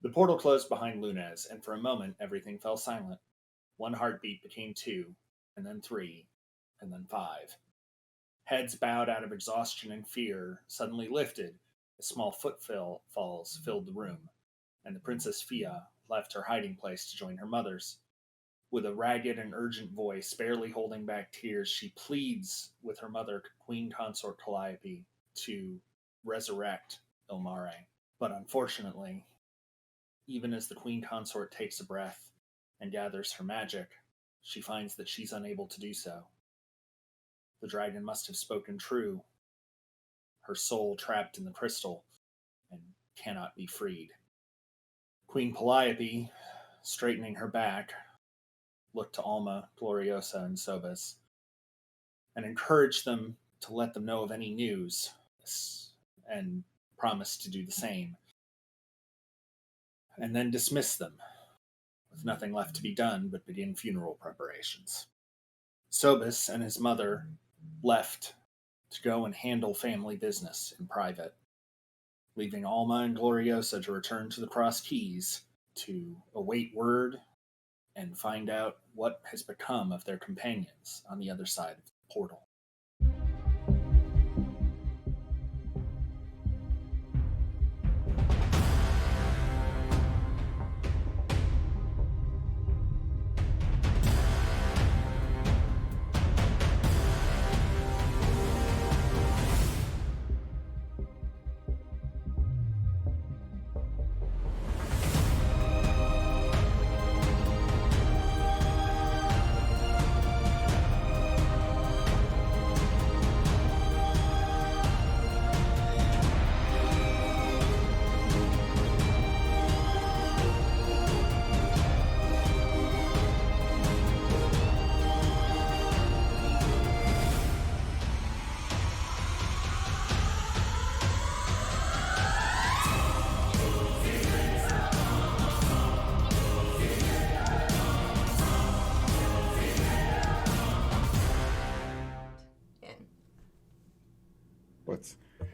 The portal closed behind Lunez, and for a moment everything fell silent. One heartbeat became two, and then three, and then five. Heads bowed out of exhaustion and fear suddenly lifted as small footfalls filled the room, and the Princess Fia left her hiding place to join her mother's. With a ragged and urgent voice, barely holding back tears, she pleads with her mother, Queen Consort Calliope, to resurrect Ilmare. But unfortunately, even as the Queen Consort takes a breath and gathers her magic, she finds that she's unable to do so. The dragon must have spoken true. Her soul trapped in the crystal and cannot be freed. Queen Calliope, straightening her back, looked to Alma, Gloriosa, and Sobus, and encouraged them to let them know of any news, and promised to do the same, and then dismissed them, with nothing left to be done but begin funeral preparations. Sobus and his mother left to go and handle family business in private, leaving Alma and Gloriosa to return to the Cross Keys to await word and find out what has become of their companions on the other side of the portal.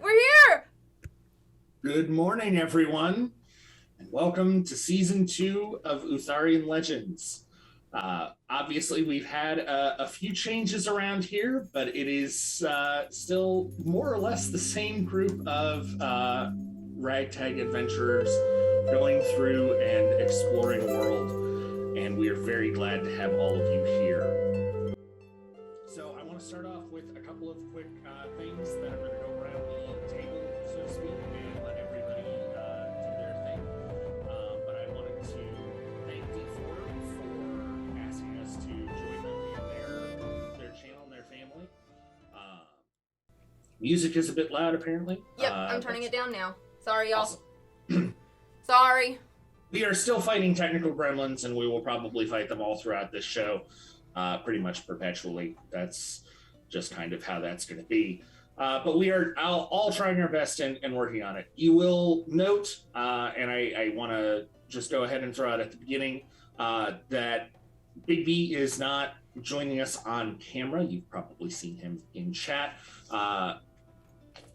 We're here! Good morning, everyone, and welcome to Season 2 of Utharian Legends. Obviously, we've had a few changes around here, but it is still more or less the same group of ragtag adventurers going through and exploring the world, and we are very glad to have all of you here. So I want to start off with a couple of quick things that are going to go around the table, so to speak, and let everybody do their thing. But I wanted to thank D4 for asking us to join them in their channel and their family. Music is a bit loud, apparently. Yep, I'm turning it down now. Sorry, y'all. Awesome. Sorry. We are still fighting technical gremlins, and we will probably fight them all throughout this show, pretty much perpetually. That's just kind of how that's going to be. But we are all trying our best and working on it. You will note, and I want to just go ahead and throw out at the beginning, that Big B is not joining us on camera. You've probably seen him in chat.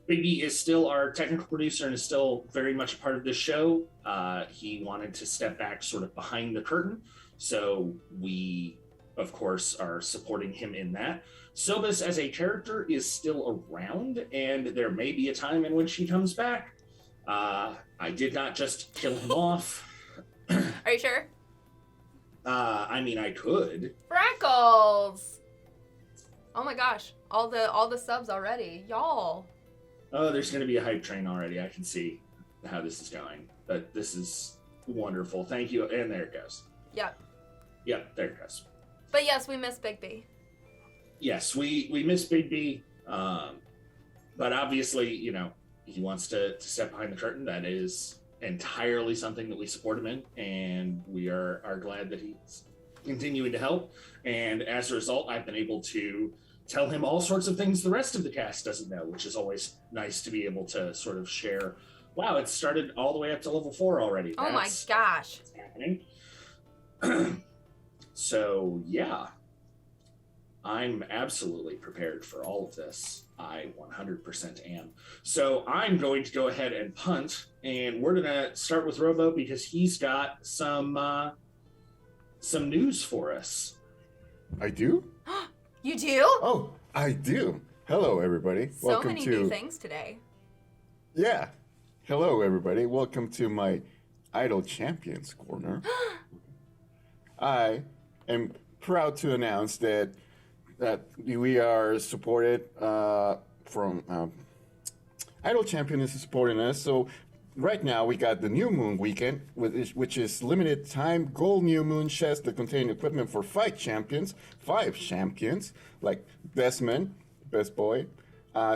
Big B is still our technical producer and is still very much a part of this show. He wanted to step back sort of behind the curtain, so we, of course, are supporting him in that. Sobus as a character is still around, and there may be a time in which he comes back. I did not just kill him off. Are you sure? I mean, I could. Freckles! Oh my gosh, all the subs already. Y'all. Oh, there's going to be a hype train already. I can see how this is going. But this is wonderful. Thank you. And there it goes. Yep. Yep, there it goes. But yes, we miss Big B. Yes, we miss Big B. But obviously, you know, he wants to step behind the curtain. That is entirely something that we support him in. And we are glad that he's continuing to help. And as a result, I've been able to tell him all sorts of things the rest of the cast doesn't know, which is always nice to be able to sort of share. Wow, it started all the way up to level 4 already. Oh my gosh. What's happening. So, yeah. I'm absolutely prepared for all of this. I 100% am. So I'm going to go ahead and punt, and we're going to start with Robo because he's got some news for us. I do? You do? Oh, I do. Hello, everybody. So Welcome many to... new things today. Yeah. Hello, everybody. Welcome to my Idol Champions Corner. I am proud to announce that we are supported from Idol Champion is supporting us. So right now we got the New Moon Weekend, which is limited time gold New Moon chests that contain equipment for 5 champions like Desmond, Best Boy,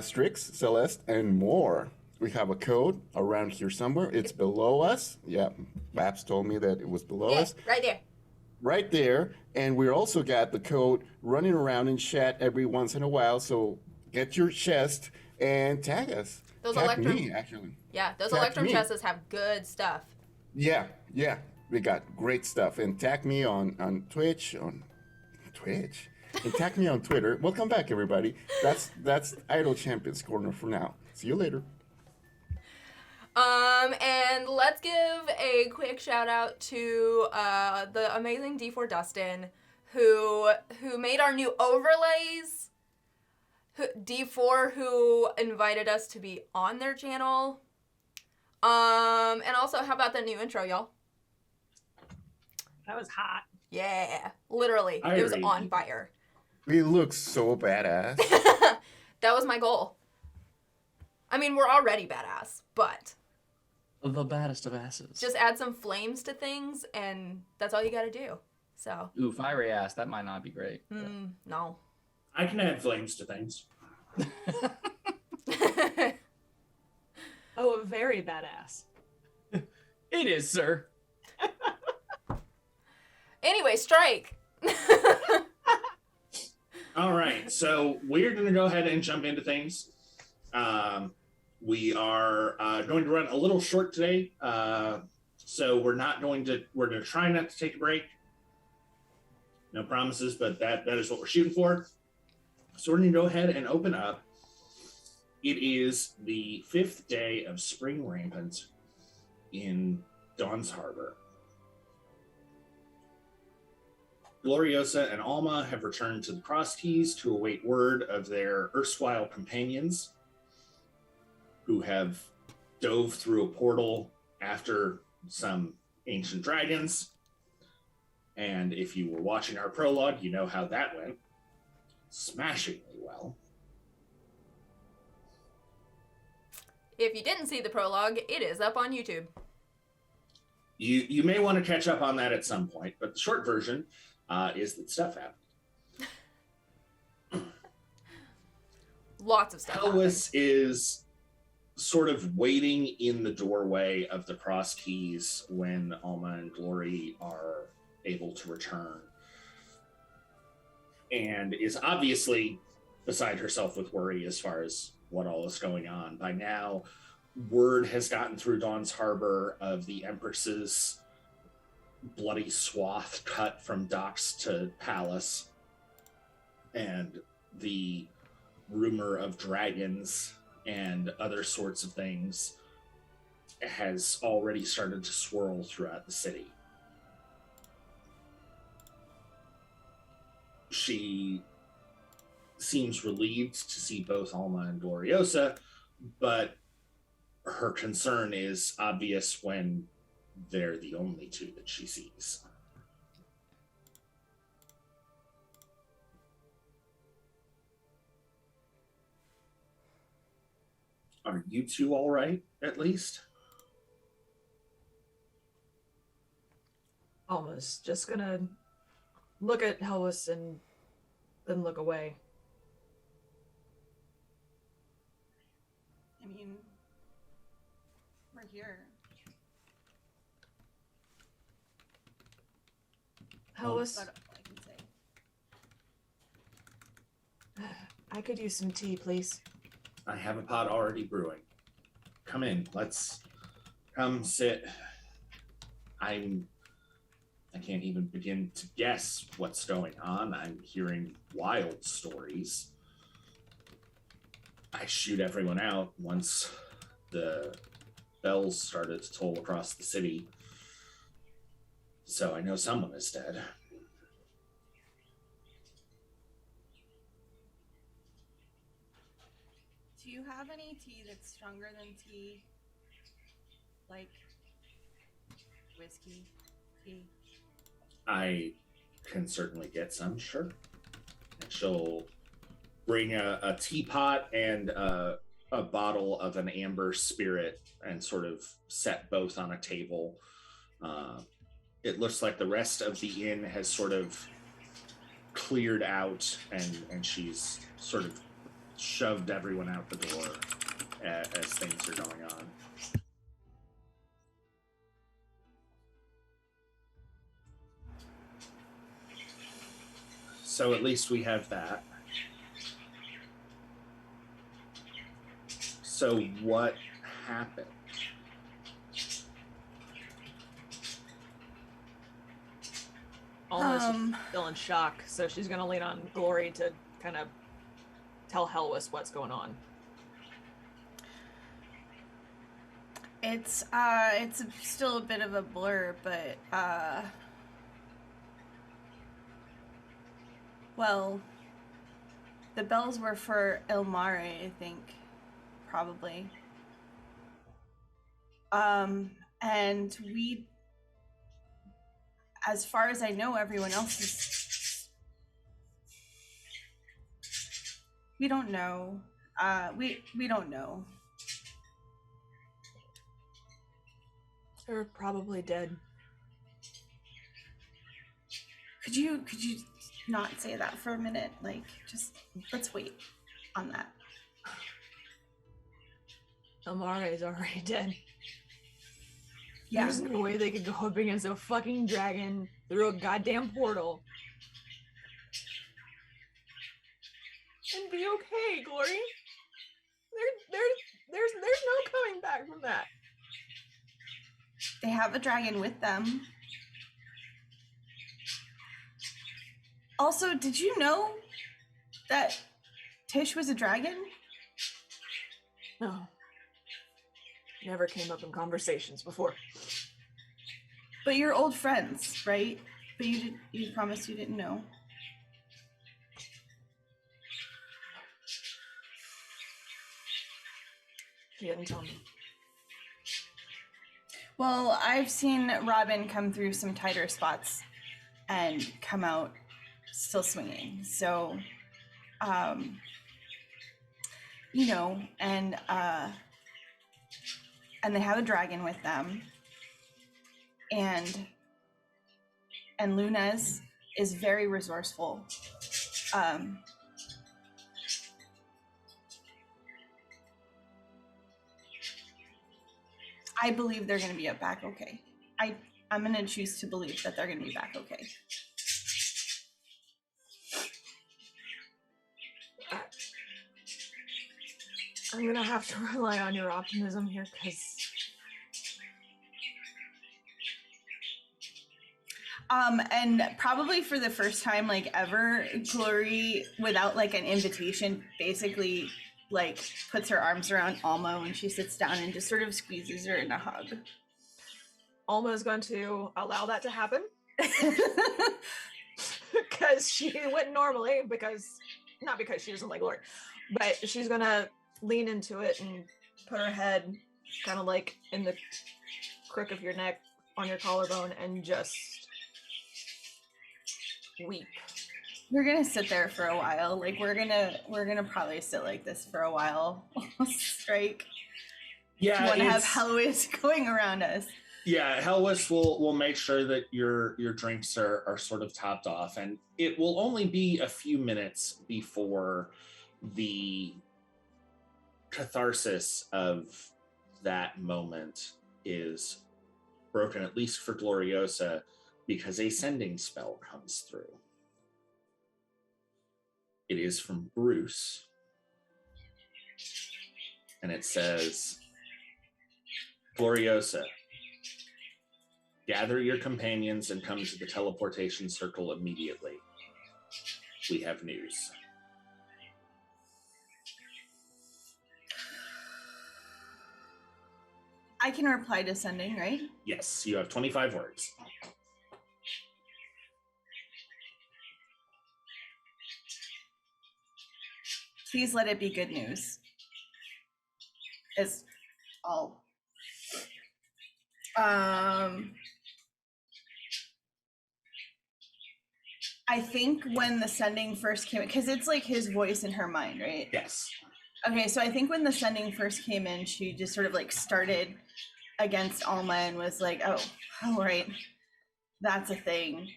Strix, Celeste, and more. We have a code around here somewhere. It's below us. Yeah, Babs told me that it was below us. Right there. Right there. And we also got the code running around in chat every once in a while. So get your chest and tag us. Tag me, actually. Yeah, those Tag Electrum me. chests have good stuff. Yeah. We got great stuff. And tag me on Twitch, and tag me on Twitter. Welcome back, everybody. That's Idol Champions Corner for now. See you later. And let's give a quick shout out to the amazing D4 Dustin, who made our new overlays. D4, who invited us to be on their channel. And also, how about the new intro, y'all? That was hot. Yeah, literally, it was on fire. We look so badass. That was my goal. I mean, we're already badass, but the baddest of asses. just add some flames to things, and that's all you gotta do. So. Ooh, fiery ass. That might not be great. No. I can add flames to things. Oh, very badass. It is, sir. Anyway, strike. All right, so we're going to go ahead and jump into things. We are going to run a little short today, so we're going to try not to take a break. No promises, but that is what we're shooting for. So we're going to go ahead and open up. It is the 5th day of Spring Rampant in Dawn's Harbor. Gloriosa and Alma have returned to the Cross Keys to await word of their erstwhile companions, who have dove through a portal after some ancient dragons. And if you were watching our prologue, you know how that went. Smashingly well. If you didn't see the prologue, it is up on YouTube. You may want to catch up on that at some point, but the short version is that stuff happened. Lots of stuff. Helwis is sort of waiting in the doorway of the Cross Keys when Alma and Glory are able to return, and is obviously beside herself with worry as far as what all is going on. By now, word has gotten through Dawn's Harbor of the Empress's bloody swath cut from docks to palace, and the rumor of dragons and other sorts of things has already started to swirl throughout the city. She seems relieved to see both Alma and Gloriosa, but her concern is obvious when they're the only two that she sees. Are you two all right, at least? Almost. Just gonna look at Helwis and then look away. I mean, we're here. Helwis, That's all I can say. I could use some tea, please. I have a pot already brewing. Come in. Let's come sit. I can't even begin to guess what's going on. I'm hearing wild stories. I shoot everyone out once the bells started to toll across the city. So I know someone is dead. Do you have any tea that's stronger than tea? Like whiskey tea? I can certainly get some, sure. And she'll bring a teapot and a bottle of an amber spirit and sort of set both on a table. It looks like the rest of the inn has sort of cleared out, and she's sort of shoved everyone out the door as things are going on. So at least we have that. So what happened? Almost still in shock, so she's gonna lean on Glory to kind of tell Helwis what's going on. It's still a bit of a blur, but well, the bells were for Ilmare, I think, probably. And we, as far as I know, everyone else is. We don't know. We don't know. They're probably dead. Could you not say that for a minute? Like, just let's wait on that. Ilmare is already dead. Yeah. There's no way they could go up against a fucking dragon through a goddamn portal and be okay, Glory. There's no coming back from that. They have a dragon with them. Also, did you know that Tish was a dragon? No. Never came up in conversations before. But you're old friends, right? But you promised you didn't know. She didn't tell me. Well, I've seen Robin come through some tighter spots and come out still swinging. So, you know, and they have a dragon with them. And Lunez is very resourceful. I believe they're going to be back okay. I'm going to choose to believe that they're going to be back okay. I'm going to have to rely on your optimism here, because... And probably for the first time, like, ever, Glory, without, like, an invitation, basically, like, puts her arms around Alma when she sits down and just sort of squeezes her in a hug. Alma is going to allow that to happen. Because she wouldn't normally, not because she doesn't like Glory, but she's going to lean into it and put her head kind of like in the crook of your neck on your collarbone and just weep. We're gonna sit there for a while. Like, we're gonna probably sit like this for a while. Strike. Yeah, want to have Helwis going around us. Yeah, Helwis will make sure that your drinks are sort of topped off, and it will only be a few minutes before the catharsis of that moment is broken, at least for Gloriosa, because a sending spell comes through. It is from Bruce, and it says, Gloriosa, gather your companions and come to the teleportation circle immediately. We have news. I can reply to sending, right? Yes, you have 25 words. Please let it be good news. Is all. I think when the sending first came in, because it's like his voice in her mind, right? Yes. Okay, so I think when the sending first came in, she just sort of like started against Alma and was like, oh, all right, that's a thing.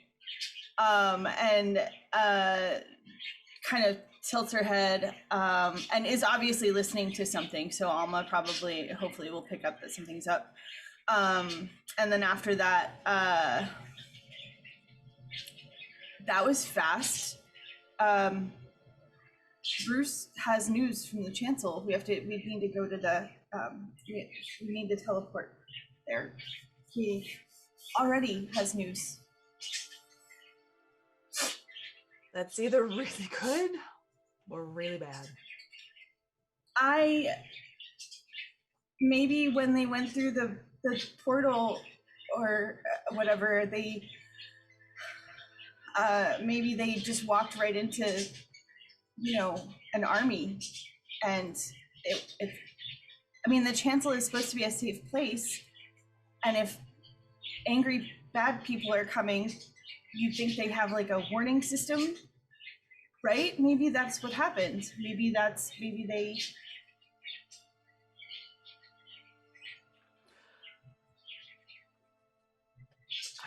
And kind of tilts her head and is obviously listening to something. So Alma probably, hopefully, will pick up that something's up. And then after that, that was fast. Bruce has news from the Chancel. We need to go to the, we need to teleport there. He already has news. That's either really good or really bad. Maybe when they went through the portal or whatever, maybe they just walked right into, an army. And the Chancel is supposed to be a safe place. And if angry bad people are coming, you think they have like a warning system, right? Maybe that's what happened. Maybe they.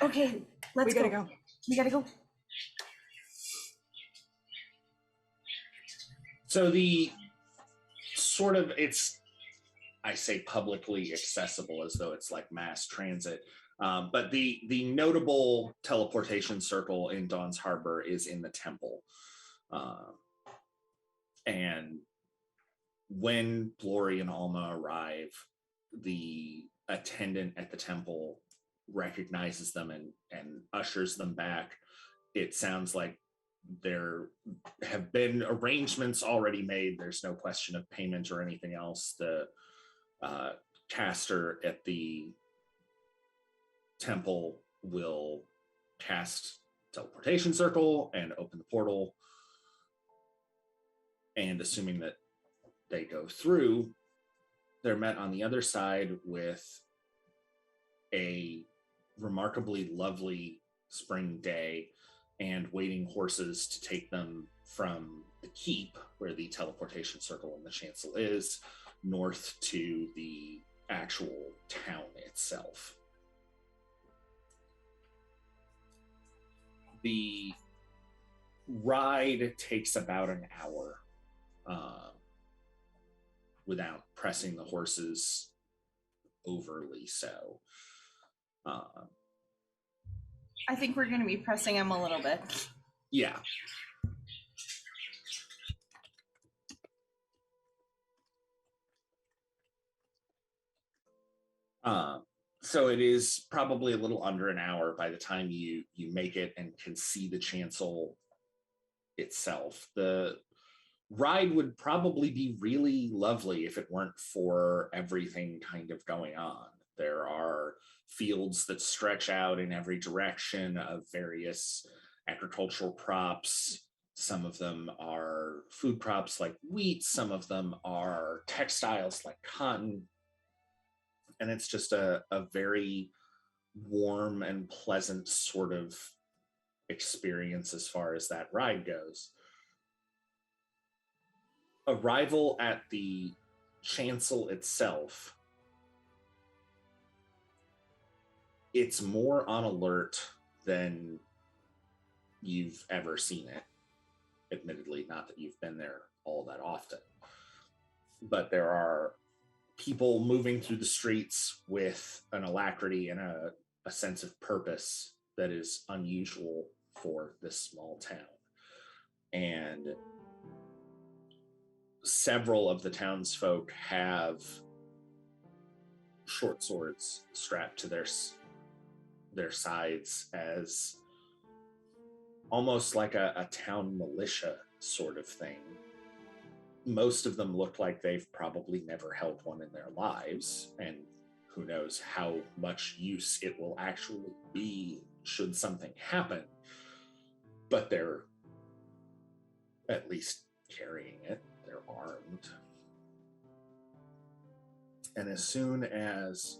Okay, let's go. We gotta go. So the sort of, I say publicly accessible as though it's like mass transit. But the notable teleportation circle in Dawn's Harbor is in the temple. And when Glory and Alma arrive, the attendant at the temple recognizes them and ushers them back. It sounds like there have been arrangements already made. There's no question of payment or anything else. The caster at the temple will cast teleportation circle and open the portal, and assuming that they go through, they're met on the other side with a remarkably lovely spring day and waiting horses to take them from the keep where the teleportation circle and the chancel is north to the actual town itself. The ride takes about an hour without pressing the horses overly so. I think we're going to be pressing them a little bit. Yeah. So it is probably a little under an hour by the time you make it and can see the chancel itself. The ride would probably be really lovely if it weren't for everything kind of going on. There are fields that stretch out in every direction of various agricultural crops. Some of them are food crops like wheat. Some of them are textiles like cotton. And it's just a very warm and pleasant sort of experience as far as that ride goes. Arrival at the chancel itself, it's more on alert than you've ever seen it. Admittedly, not that you've been there all that often. But there are people moving through the streets with an alacrity and a sense of purpose that is unusual for this small town. And several of the townsfolk have short swords strapped to their sides as almost like a town militia sort of thing. Most of them look like they've probably never held one in their lives, and who knows how much use it will actually be should something happen, but they're at least carrying it. They're armed. And as soon as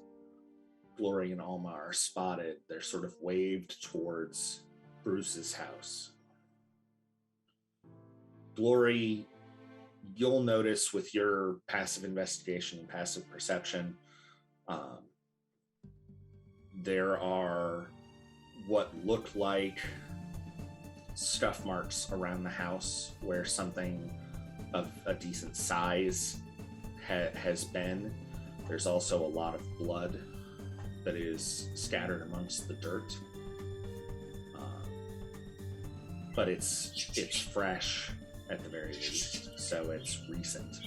Glory and Alma are spotted, they're sort of waved towards Bruce's house. Glory, you'll notice with your passive investigation and passive perception, there are what look like scuff marks around the house where something of a decent size has been. There's also a lot of blood that is scattered amongst the dirt. But it's fresh at the very least, so it's recent.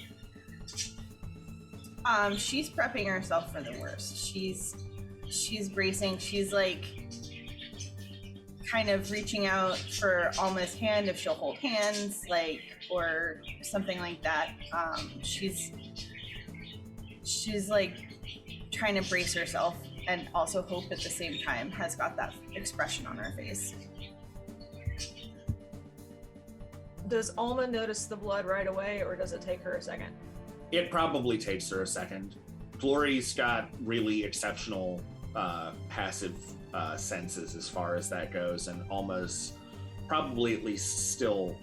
She's prepping herself for the worst. She's bracing. She's like kind of reaching out for Alma's hand if she'll hold hands, like, or something like that. She's like trying to brace herself and also hope at the same time, has got that expression on her face. Does Alma notice the blood right away, or does it take her a second? It probably takes her a second. Glory's got really exceptional passive senses as far as that goes, and Alma's probably at least still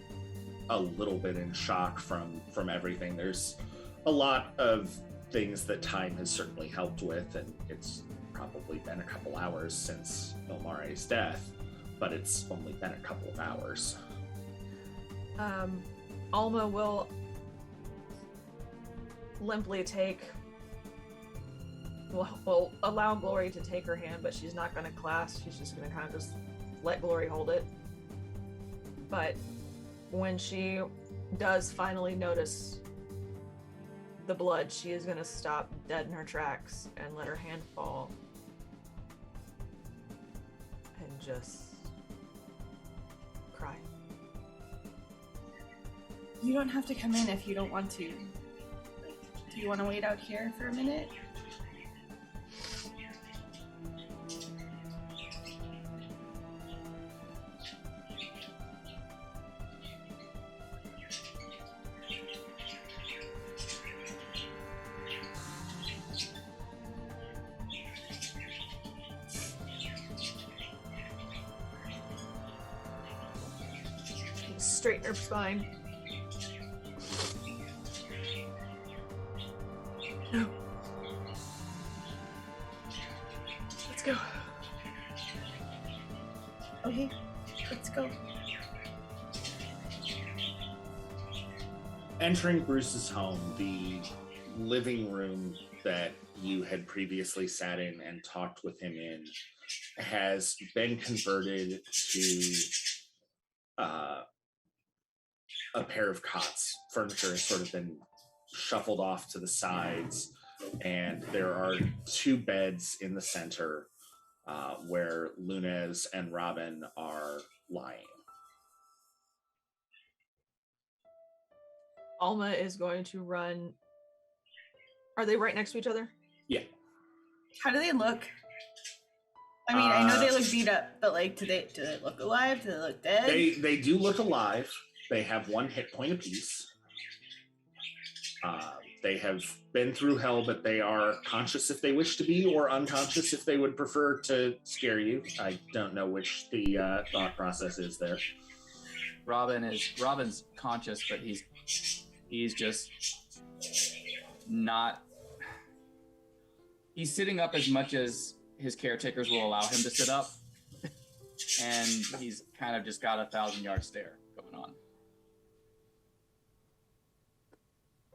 a little bit in shock from everything. There's a lot of things that time has certainly helped with, and it's probably been a couple hours since Ilmare's death, but it's only been a couple of hours. Alma will limply will allow Glory to take her hand, but she's not going to clasp. She's just going to kind of just let Glory hold it. But when she does finally notice the blood, she is going to stop dead in her tracks and let her hand fall and just cry. You don't have to come in if you don't want to. Like, do you want to wait out here for a minute? Straighten her spine. No. Let's go. Okay, let's go. Entering Bruce's home, the living room that you had previously sat in and talked with him in has been converted to a pair of cots. Furniture has sort of been shuffled off to the sides, and there are two beds in the center where Lunez and Robin are lying. Alma is going to run. Are they right next to each other? Yeah. How do they look? I mean, I know they look beat up, but like, do they look alive? Do they look dead? They do look alive. They have 1 hit point apiece. They have been through hell, but they are conscious if they wish to be, or unconscious if they would prefer to scare you. I don't know which the thought process is there. Robin's conscious, but he's just not. He's sitting up as much as his caretakers will allow him to sit up, and he's kind of just got a 1,000-yard stare going on.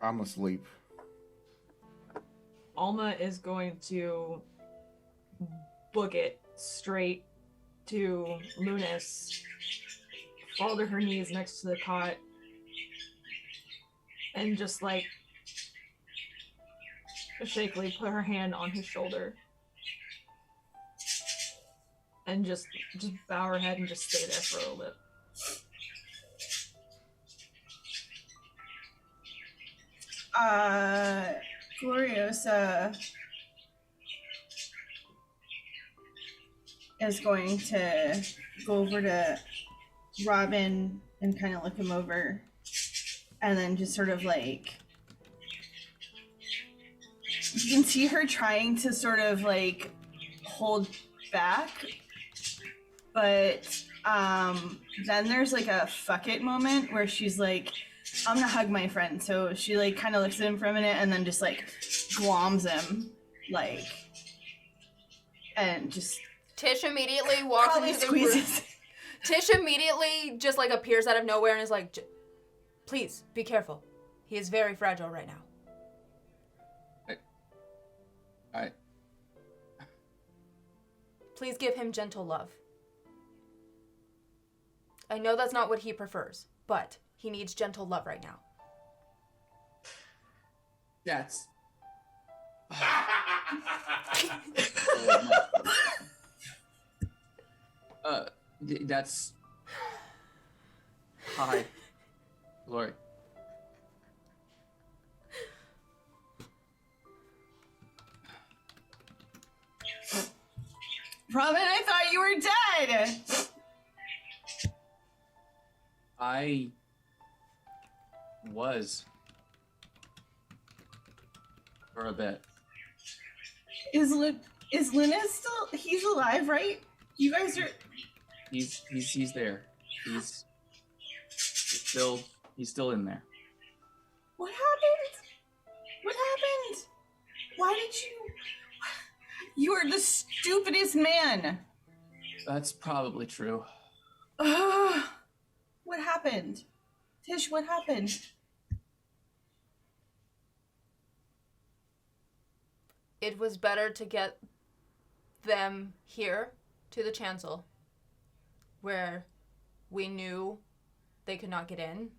I'm asleep. Alma is going to book it straight to Lunez, fall to her knees next to the cot, and just like shakily put her hand on his shoulder and just bow her head and just stay there for a little bit. Gloriosa is going to go over to Robin and kind of look him over, and then just sort of like, you can see her trying to sort of like hold back, but then there's like a fuck it moment where she's like, I'm gonna hug my friend. So she like kind of looks at him for a minute and then just like gloms him, like, and just Tish immediately walks probably into the room. squeezes. Tish immediately just like appears out of nowhere and is like, please be careful. He is very fragile right now. I Please give him gentle love. I know that's not what he prefers, but he needs gentle love right now. That's that's hi, Lori. Robin, I thought you were dead. I was for a bit. Is Luna still? He's alive, right? You guys are. He's there. He's still in there. What happened? What happened? Why did you? You are the stupidest man. That's probably true. What happened? Tish, what happened? It was better to get them here to the chancel, where we knew they could not get in,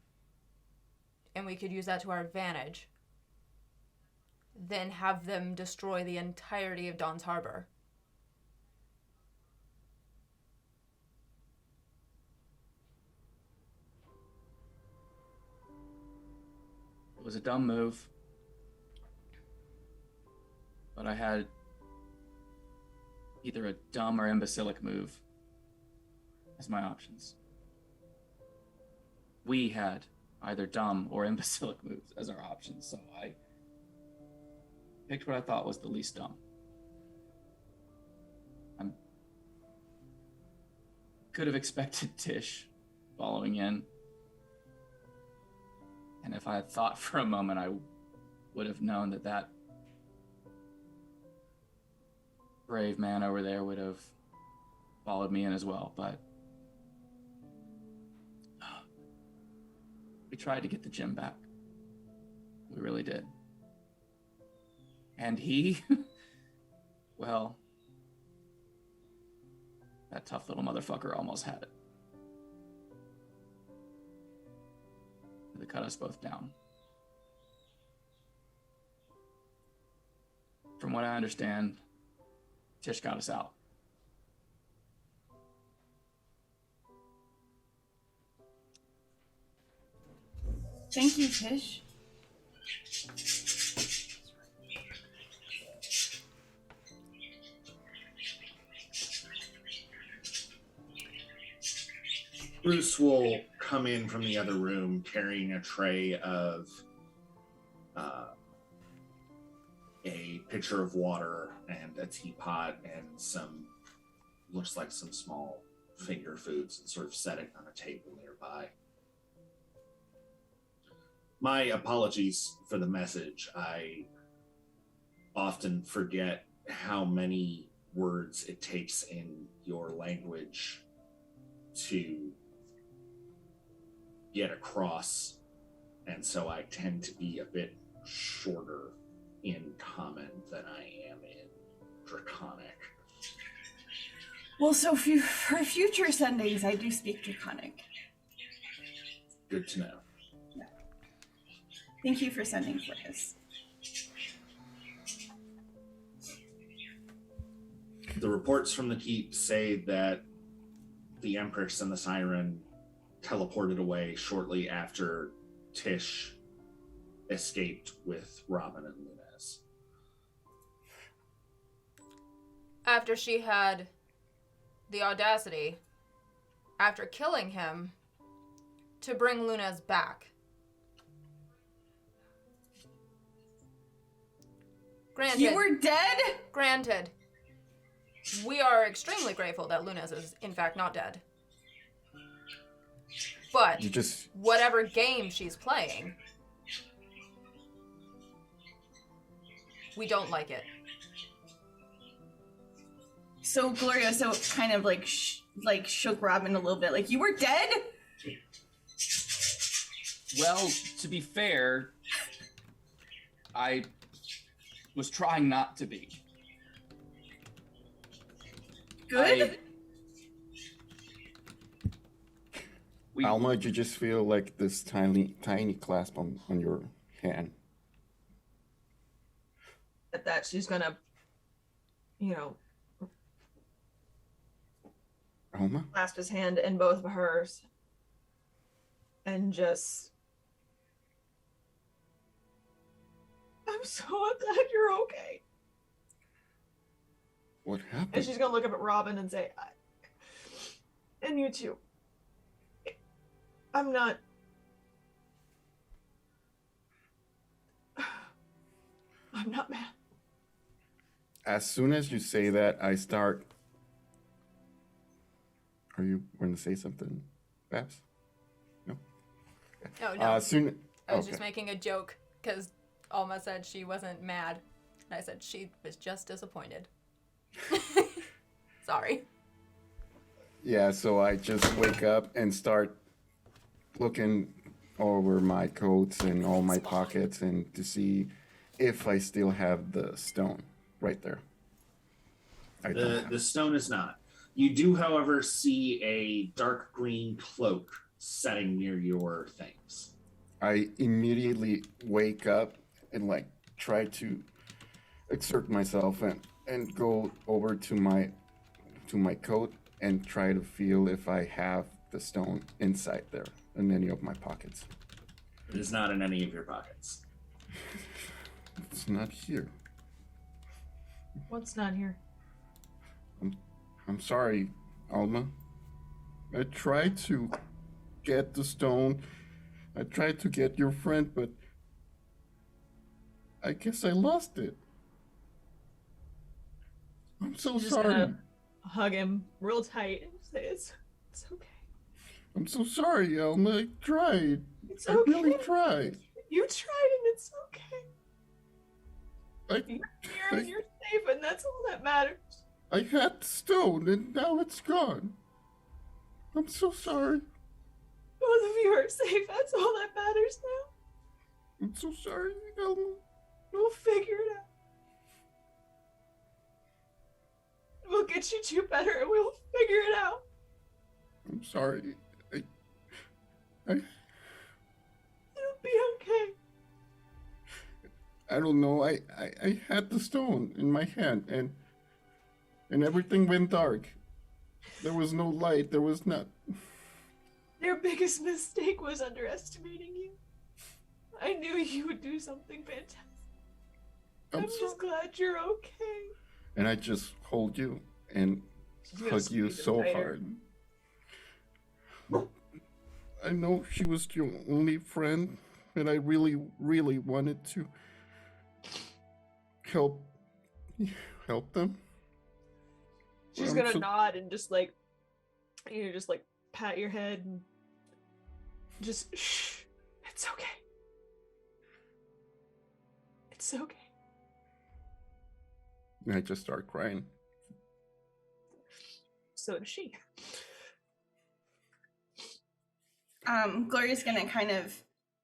and we could use that to our advantage, than have them destroy the entirety of Dawn's Harbor. It was a dumb move, but I had either a dumb or imbecilic move as my options. We had either dumb or imbecilic moves as our options, so I picked what I thought was the least dumb. I could have expected Tish following in, and if I had thought for a moment, I would have known that brave man over there would have followed me in as well, but we tried to get the gym back. We really did. And he, well, that tough little motherfucker almost had it. They cut us both down. From what I understand, Tish got us out. Thank you, Tish. Bruce will come in from the other room carrying a tray of a pitcher of water and a teapot and some, looks like some small finger foods, and sort of set it on a table nearby. My apologies for the message. I often forget how many words it takes in your language to get across, and so I tend to be a bit shorter in comment than I am in Draconic. Well, so for future sendings, I do speak Draconic. Good to know. Yeah. Thank you for sending for this. The reports from the keep say that the Empress and the Siren teleported away shortly after Tish escaped with Robin and Lunez. After she had the audacity, after killing him, to bring Lunez back. Granted. You were dead? Granted. We are extremely grateful that Lunez is, in fact, not dead. But whatever game she's playing, we don't like it. So Gloria kind of like shook Robin a little bit. Like, you were dead? Well, to be fair, I was trying not to be. Good. Alma, you just feel like this tiny clasp on your hand. At that, she's gonna, Alma? clasp his hand in both of hers and just, I'm so glad you're okay. What happened? And she's gonna look up at Robin and say, and you too. I'm not. I'm not mad. As soon as you say that, I start. Are you going to say something, Babs? No. Oh, no. Soon. I was just making a joke because Alma said she wasn't mad. And I said she was just disappointed. Sorry. Yeah, so I just wake up and start looking over my coats and all my pockets and to see if I still have the stone right there. The stone is not. You do, however, see a dark green cloak setting near your things. I immediately wake up and like try to exert myself and go over to my coat and try to feel if I have the stone inside there in any of my pockets. It is not in any of your pockets. It's not here. What's not here? I'm sorry, Alma. I tried to get the stone. I tried to get your friend, but I guess I lost it. I'm so You're just sorry. gonna hug him real tight and say it's okay. I'm so sorry, Alma. I tried. It's I okay. really tried. You tried and it's okay. I You're here and you're safe and that's all that matters. had the stone and now it's gone. I'm so sorry. Both of you are safe. That's all that matters now. I'm so sorry, Alma. We'll figure it out. We'll get you two better and we'll figure it out. I'm sorry. It'll be okay. I don't know. I had the stone in my hand and everything went dark. There was no light. There was not. Your biggest mistake was underestimating you. I knew you would do something fantastic. I'm just glad you're okay. And I just hold you and hug you so hard. I know she was your only friend, and I really, really wanted to help them. She's gonna nod and just like, just like pat your head and just shh. It's okay. It's okay. And I just start crying. So does she. Gloria's gonna kind of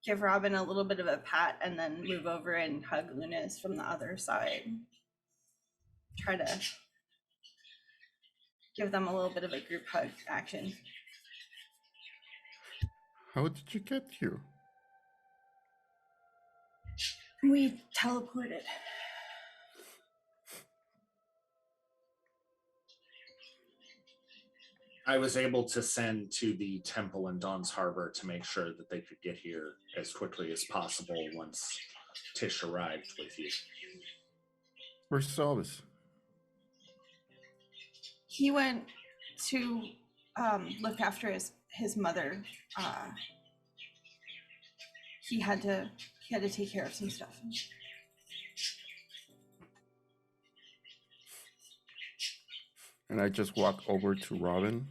give Robin a little bit of a pat and then move over and hug Lunez from the other side. Try to give them a little bit of a group hug action. How did you get here? We teleported. I was able to send to the temple in Dawn's Harbor to make sure that they could get here as quickly as possible once Tish arrived with you. Where's Salvis? He went to look after his mother, he had to take care of some stuff. And I just walk over to Robin.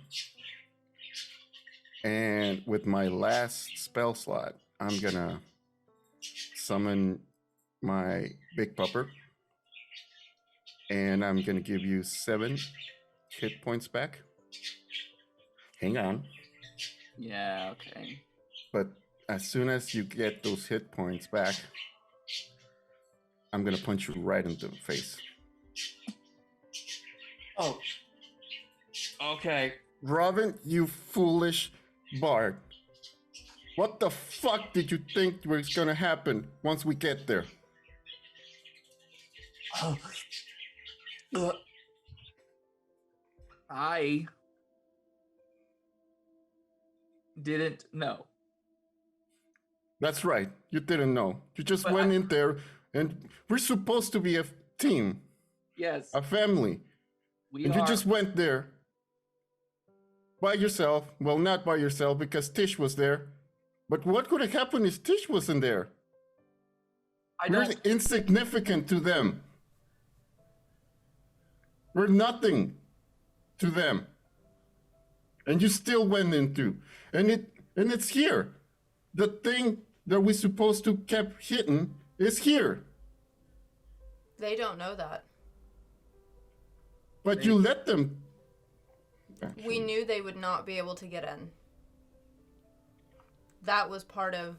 And with my last spell slot, I'm gonna summon my big pupper. And I'm gonna give you 7 hit points back. Hang on. Yeah, okay. But as soon as you get those hit points back, I'm gonna punch you right into the face. Oh. Okay. Robin, you foolish bard. What the fuck did you think was gonna happen once we get there? Oh. I didn't know. That's right. You didn't know. You just went in there, and we're supposed to be a team, Yes. a family. We And are. you just went there by yourself. Well, not by yourself because Tish was there. But what could have happened if Tish wasn't there? We're insignificant to them. We're nothing to them. And you still went into, and it's here. The thing that we're supposed to keep hitting is here. They don't know that. But you let them. We knew they would not be able to get in. That was part of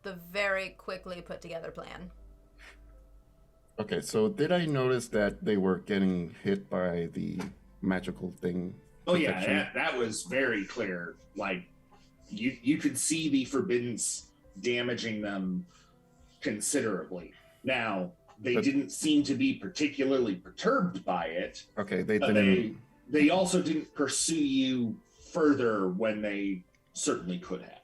the very quickly put together plan. Okay, so did I notice that they were getting hit by the magical thing? Oh yeah, that was very clear. Like you could see the forbiddance damaging them considerably. Now they didn't seem to be particularly perturbed by it. Okay, they but didn't. They also didn't pursue you further when they certainly could have.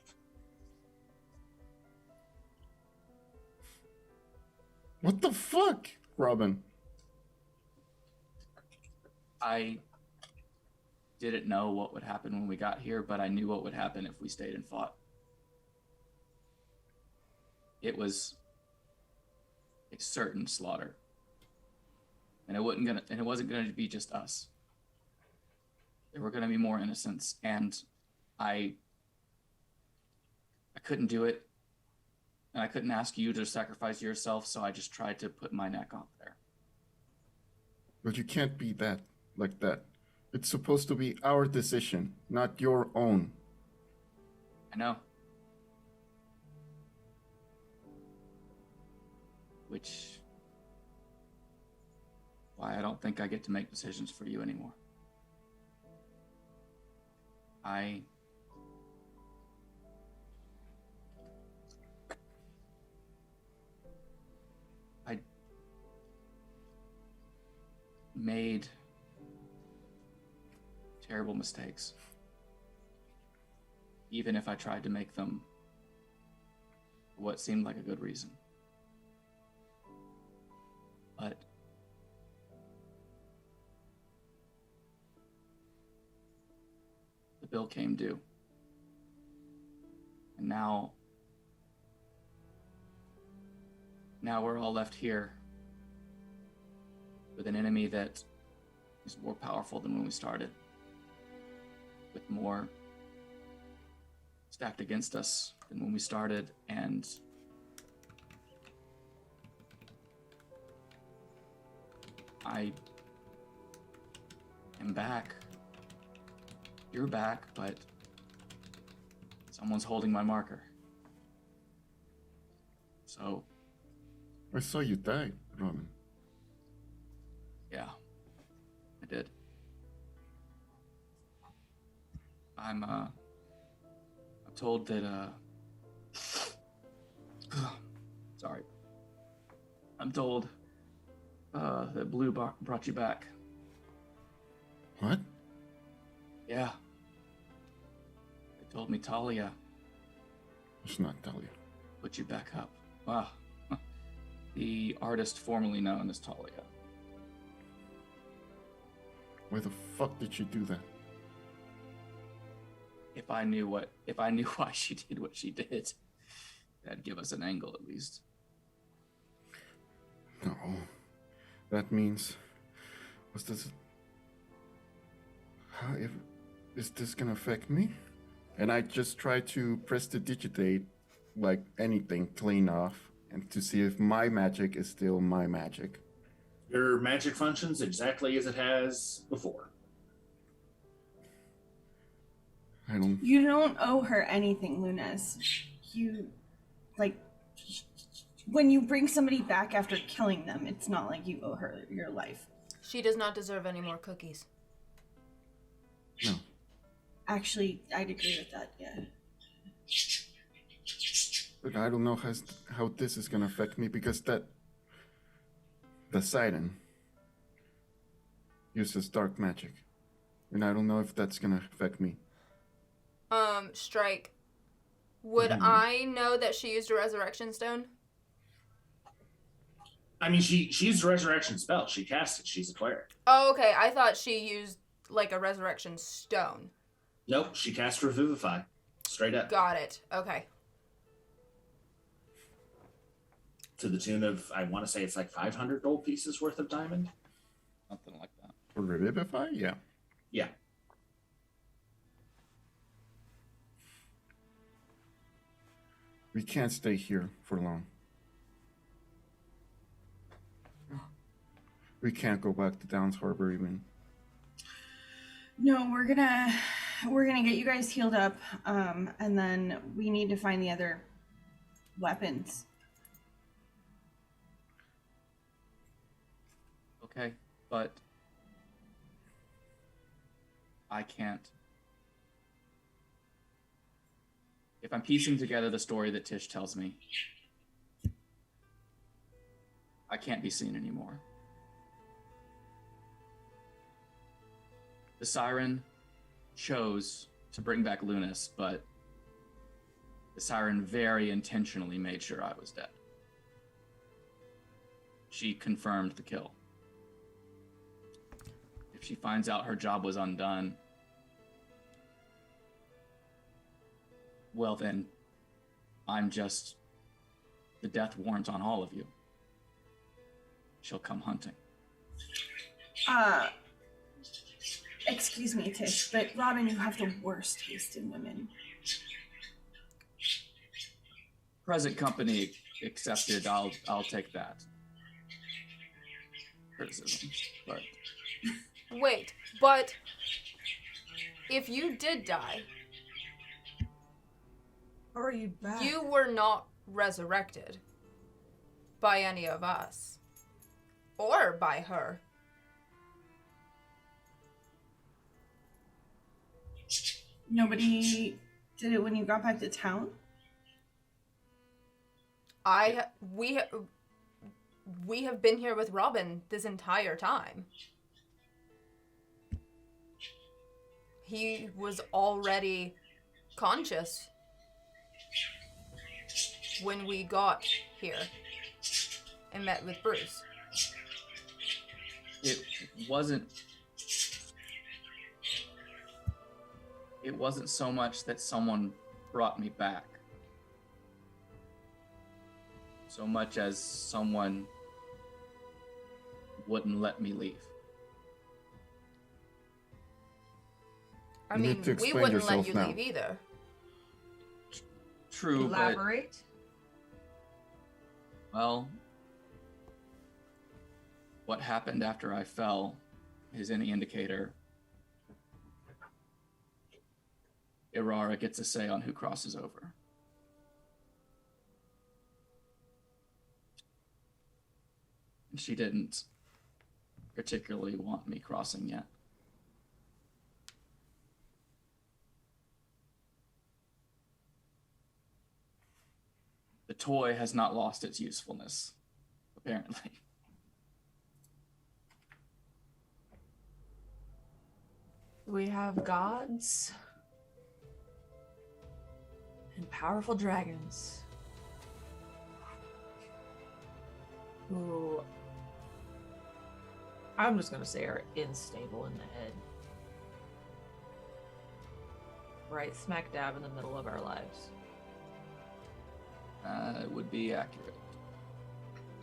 What the fuck, Robin? I didn't know what would happen when we got here, but I knew what would happen if we stayed and fought. It was a certain slaughter. And it wasn't gonna be just us. There were gonna be more innocents, and I couldn't do it. And I couldn't ask you to sacrifice yourself, so I just tried to put my neck out there. But you can't be like that. It's supposed to be our decision, not your own. I know. Which, why I don't think I get to make decisions for you anymore. I made terrible mistakes, even if I tried to make them what seemed like a good reason. But the bill came due. And now we're all left here with an enemy that is more powerful than when we started, with more stacked against us than when we started, and I am back. You're back, but someone's holding my marker. So I saw you die, Robin. yeah, I did. I'm told that, sorry. I'm told, that Blue brought you back. What? Yeah. They told me Talia It's not Talia. put you back up. Wow. The artist formerly known as Talia. Why the fuck did she do that? If I knew why she did what she did, that'd give us an angle at least. No. That means... Was this... Is this gonna affect me? And I just try to prestidigitate like anything clean off and to see if my magic is still my magic. Your magic functions exactly as it has before. You don't owe her anything, Lunas. You, like, when you bring somebody back after killing them, it's not like you owe her your life. She does not deserve any more cookies. No. Actually, I'd agree with that, yeah. But I don't know how this is gonna affect me because the Siren uses dark magic. And I don't know if that's gonna affect me. Strike. Would I know that she used a resurrection stone? I mean, she used a resurrection spell. She cast it. She's a cleric. Oh, okay. I thought she used, like, a resurrection stone. Nope, she cast Revivify. Straight up. Got it. Okay. To the tune of, I want to say it's like 500 gold pieces worth of diamond. Something like that. For Revivify? Yeah. Yeah. We can't stay here for long. We can't go back to Downs Harbor even. No, we're gonna get you guys healed up, and then we need to find the other weapons. Okay, but I can't. If I'm piecing together the story that Tish tells me, I can't be seen anymore. The Siren chose to bring back Lunas, but the Siren very intentionally made sure I was dead. She confirmed the kill. If she finds out her job was undone, well then, I'm just the death warrant on all of you. She'll come hunting. Excuse me, Tish, but Robin, you have the worst taste in women. Present company accepted. I'll take that criticism. But Wait, but if you did die, How are you back? you were not resurrected by any of us. Or by her. Nobody did it when you got back to town? We have been here with Robin this entire time. He was already conscious when we got here and met with Bruce. it wasn't so much that someone brought me back, so much as someone wouldn't let me leave. I You mean, need to we explain wouldn't let yourself you now. leave either. True, Elaborate. but well, what happened after I fell is any indicator. Irara gets a say on who crosses over. And she didn't particularly want me crossing yet. The toy has not lost its usefulness, apparently. We have gods and powerful dragons who I'm just gonna say are unstable in the head. right smack dab in the middle of our lives. It would be accurate.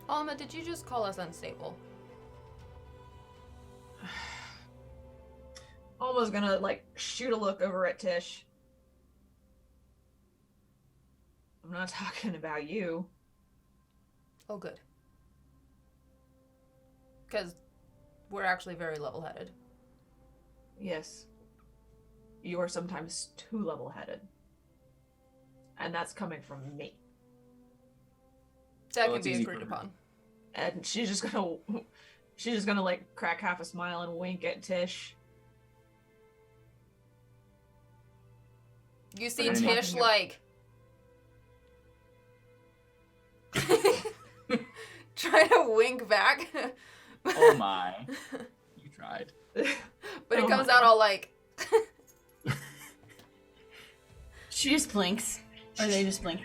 Alma, did you just call us unstable? Almost gonna like shoot a look over at Tish. I'm not talking about you. Oh, good. Because we're actually very level-headed. Yes. You are sometimes too level-headed. And that's coming from me. That Oh, can it's be easy agreed for her. upon. And she's just gonna like crack half a smile and wink at Tish. You see But Tish, anyway. like... try to wink back. Oh my. You tried. But it Oh comes my. out all like... She just blinks. Or they just blink.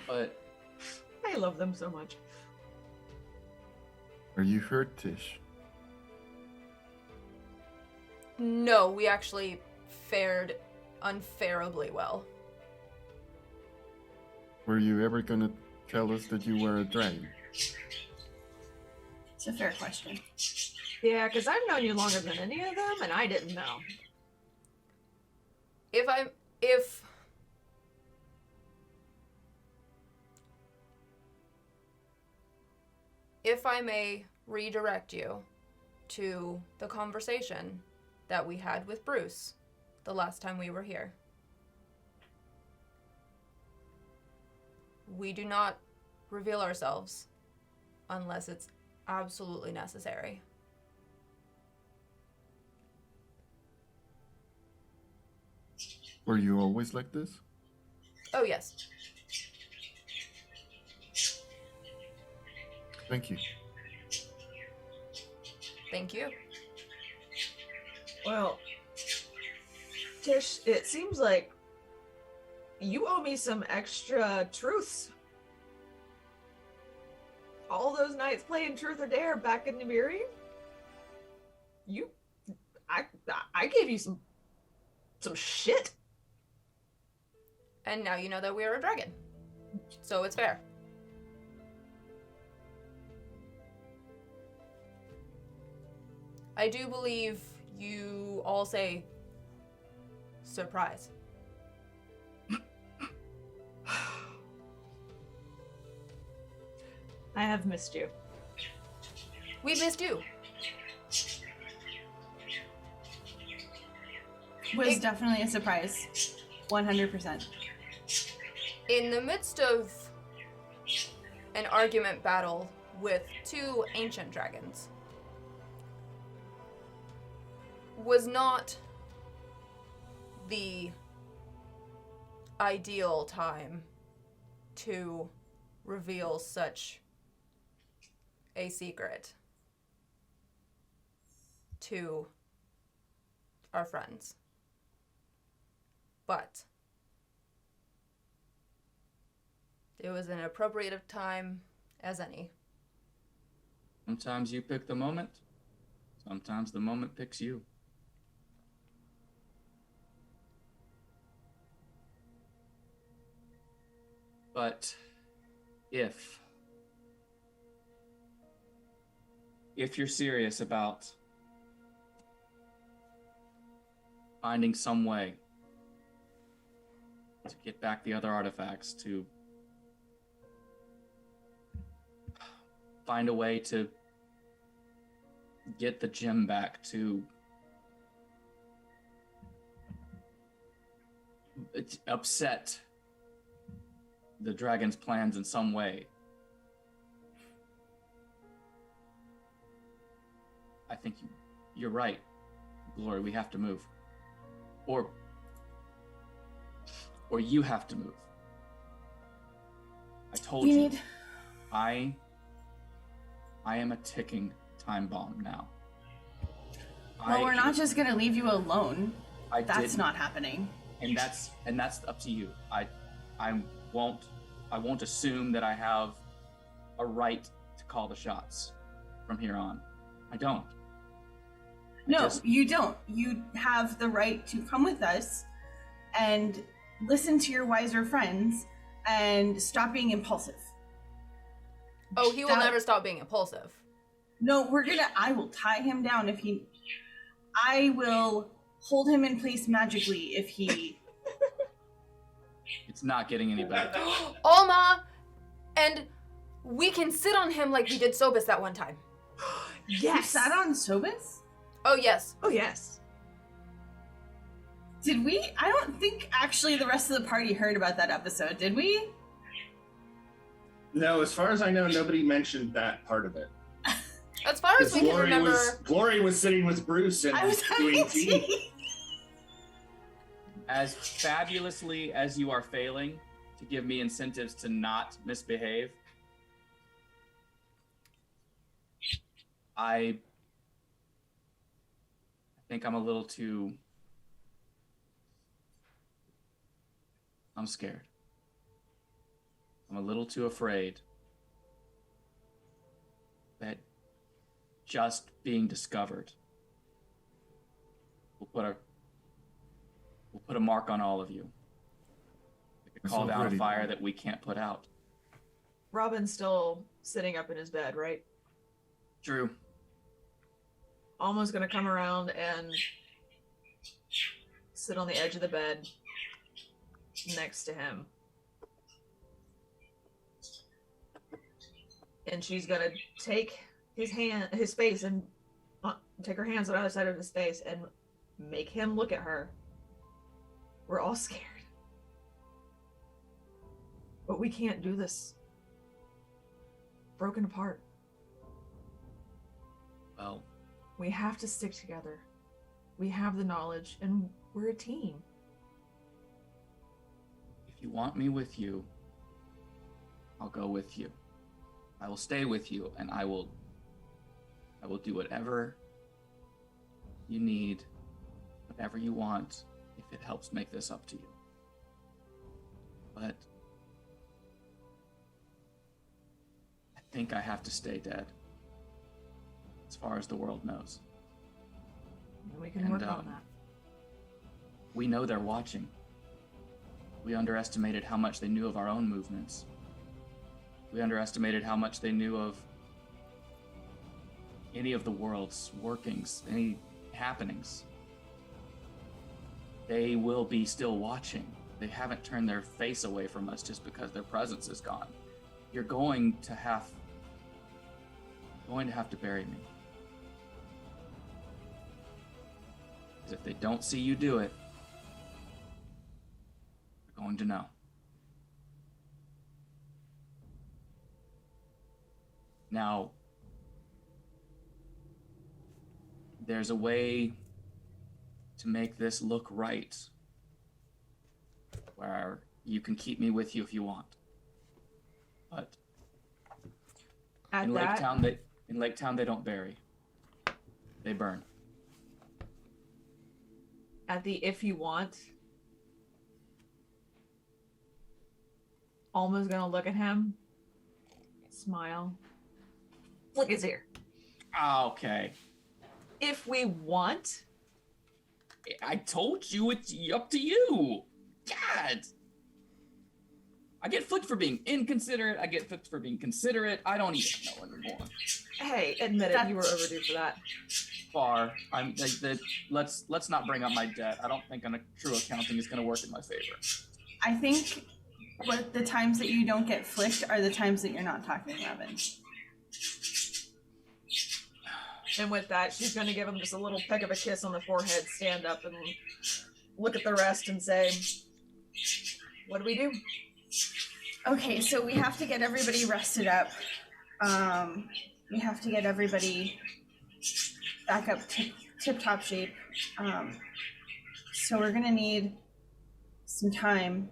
But I love them so much. Are you hurt, Tish? No, we actually fared unfairably well. Were you ever gonna tell us that you were a dragon? It's a fair question. Yeah, because I've known you longer than any of them, and I didn't know. If I may redirect you to the conversation that we had with Bruce the last time we were here. We do not reveal ourselves unless it's absolutely necessary. Were you always like this? Oh, yes. Thank you. Thank you. Well, Tish, it seems like you owe me some extra truths. All those nights playing Truth or Dare back in Nibiri, I gave you some shit. And now you know that we are a dragon. So it's fair. I do believe you all say surprise. I have missed you. We missed you. Was definitely a surprise. 100%. In the midst of an argument battle with two ancient dragons, was not the ideal time to reveal such a secret to our friends. But it was an appropriate time as any. sometimes you pick the moment. Sometimes the moment picks you. But if you're serious about finding some way to get back the other artifacts, to find a way to get the gem back, to upset the dragon's plans in some way, I think you're right, Glory. We have to move, or you have to move. I told you, I am a ticking time bomb now. Well, we're not just gonna leave you alone. That's didn't. not happening. And that's up to you. I won't assume that I have a right to call the shots from here on. I don't. No, you don't. You have the right to come with us and listen to your wiser friends and stop being impulsive. Oh, he will never stop being impulsive. No, I will tie him down I will hold him in place magically if he... It's not getting any better. Alma! And we can sit on him like we did Sobus that one time. You Yes. sat on Sobus? Oh, yes. Oh yes. Did we? I don't think actually the rest of the party heard about that episode, did we? No, as far as I know, nobody mentioned that part of it. As far as we can remember... Glory was sitting with Bruce and I was doing having tea. tea. As fabulously as you are failing to give me incentives to not misbehave, I think I'm a little too... I'm scared. I'm a little too afraid that just being discovered will put a mark on all of you. It could call down a fire that we can't put out. Robin's still sitting up in his bed, right? True. Alma's gonna come around and sit on the edge of the bed next to him. And she's gonna take his face, and take her hands on the other side of his face and make him look at her. We're all scared. But we can't do this. Broken apart. Well, We have to stick together. We have the knowledge, and we're a team. if you want me with you, I'll go with you. I will stay with you, and I will do whatever you need, whatever you want, if it helps make this up to you. But I think I have to stay dead, as far as the world knows. And we can work on that. We know they're watching. We underestimated how much they knew of our own movements. We underestimated how much they knew of any of the world's workings, any happenings. They will be still watching. They haven't turned their face away from us just because their presence is gone. You're going to have to bury me. Because if they don't see you do it, they're going to know. Now, there's a way to make this look right, where you can keep me with you if you want. But in Lake Town they don't bury. They burn. At the if you want, Alma's gonna look at him, smile, flick his ear. Okay. If we want, I told you it's up to you. God. I get flicked for being inconsiderate. I get flicked for being considerate. I don't even know anymore. hey, admit it, you were overdue for that. Far. Let's not bring up my debt. I don't think on a true accounting is going to work in my favor. I think what the times that you don't get flicked are the times that you're not talking to Robin. And with that, she's gonna give him just a little peck of a kiss on the forehead, stand up and look at the rest and say, what do we do? Okay, so we have to get everybody rested up. We have to get everybody back up to tip-top shape. So we're gonna need some time,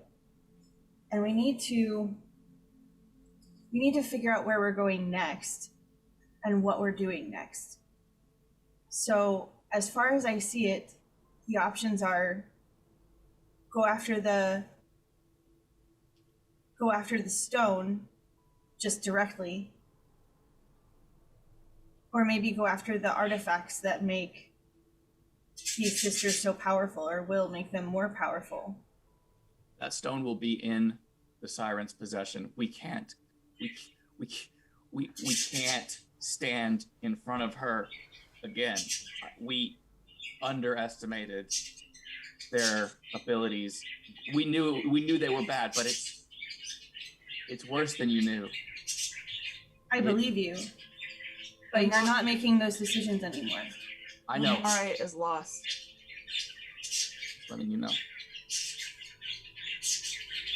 and we need to figure out where we're going next and what we're doing next. So as far as I see it, the options are go after the stone just directly, or maybe go after the artifacts that make these sisters so powerful, or will make them more powerful. That stone will be in the siren's possession. We can't stand in front of her again. We underestimated their abilities. We knew they were bad, but it's worse than you knew. I believe you, but you're not making those decisions anymore. I know. Alright is lost. Letting you know.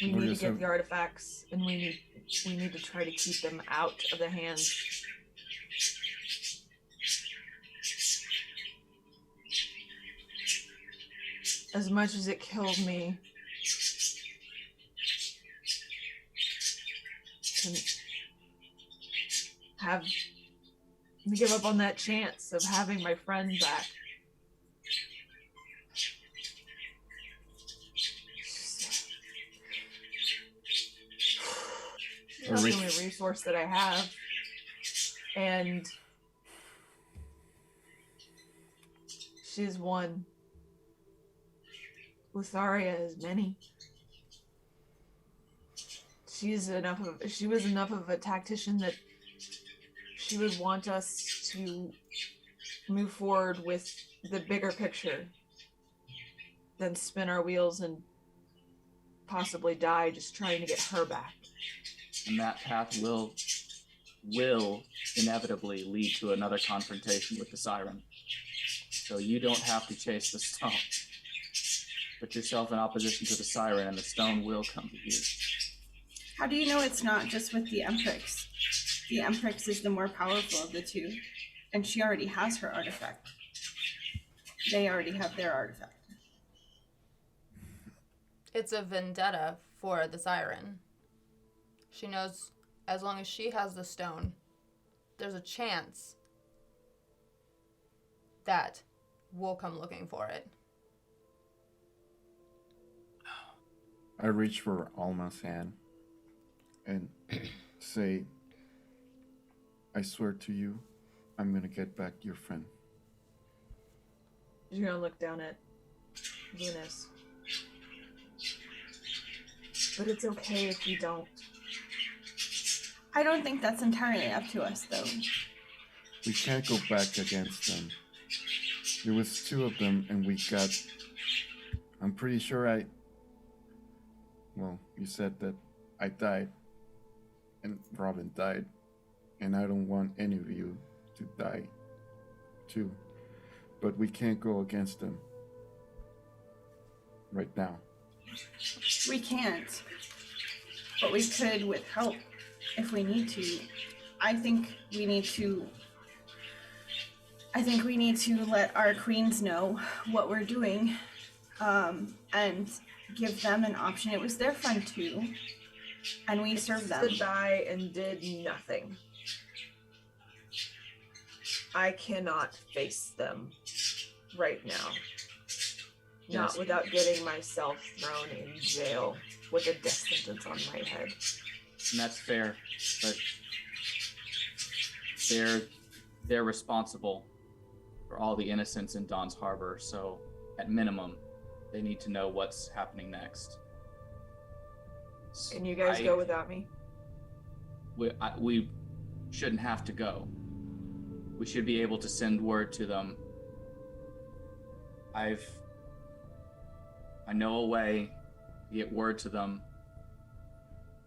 We need to get the artifacts, and we need to try to keep them out of the hands. As much as it kills me to give up on that chance of having my friend back. That's the only resource that I have. And she's one. Utharia is many. She was enough of a tactician that she would want us to move forward with the bigger picture than spin our wheels and possibly die just trying to get her back. And that path will inevitably lead to another confrontation with the siren. So you don't have to chase the stone. Put yourself in opposition to the siren and the stone will come to you. How do you know it's not just with the Empress? The Empress is the more powerful of the two, and she already has her artifact. They already have their artifact. It's a vendetta for the siren. She knows as long as she has the stone, there's a chance that we'll come looking for it. I reach for Alma's hand and say, I swear to you, I'm gonna get back your friend. You're gonna look down at Lunas. But it's okay if you don't. I don't think that's entirely up to us, though. We can't go back against them. There was two of them, and we got... I'm pretty sure Well, you said that I died, and Robin died, and I don't want any of you to die, too. But we can't go against them right now. We can't. But we could with help if we need to. I think we need to let our queens know what we're doing, and give them an option. It was their friend too, and we served them. To die and did nothing. I cannot face them right now. Not without getting myself thrown in jail with a death sentence on my head. And that's fair, but they're responsible for all the innocents in Dawn's Harbor, so at minimum, they need to know what's happening next. Can you guys go without me? We shouldn't have to go. We should be able to send word to them. I know a way to get word to them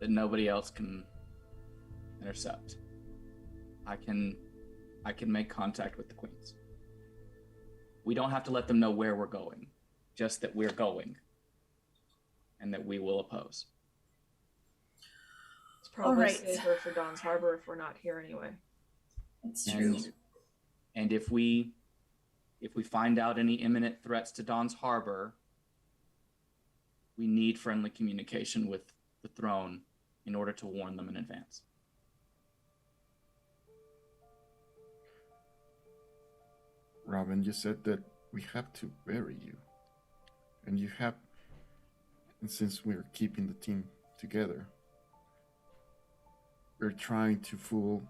that nobody else can intercept. I can make contact with the queens. We don't have to let them know where we're going, just that we're going and that we will oppose. It's probably right. safer for Dawn's Harbor if we're not here anyway. It's true. And if we find out any imminent threats to Dawn's Harbor, we need friendly communication with the throne in order to warn them in advance. Robin, you said that we have to bury you. And since we're keeping the team together, we're trying to fool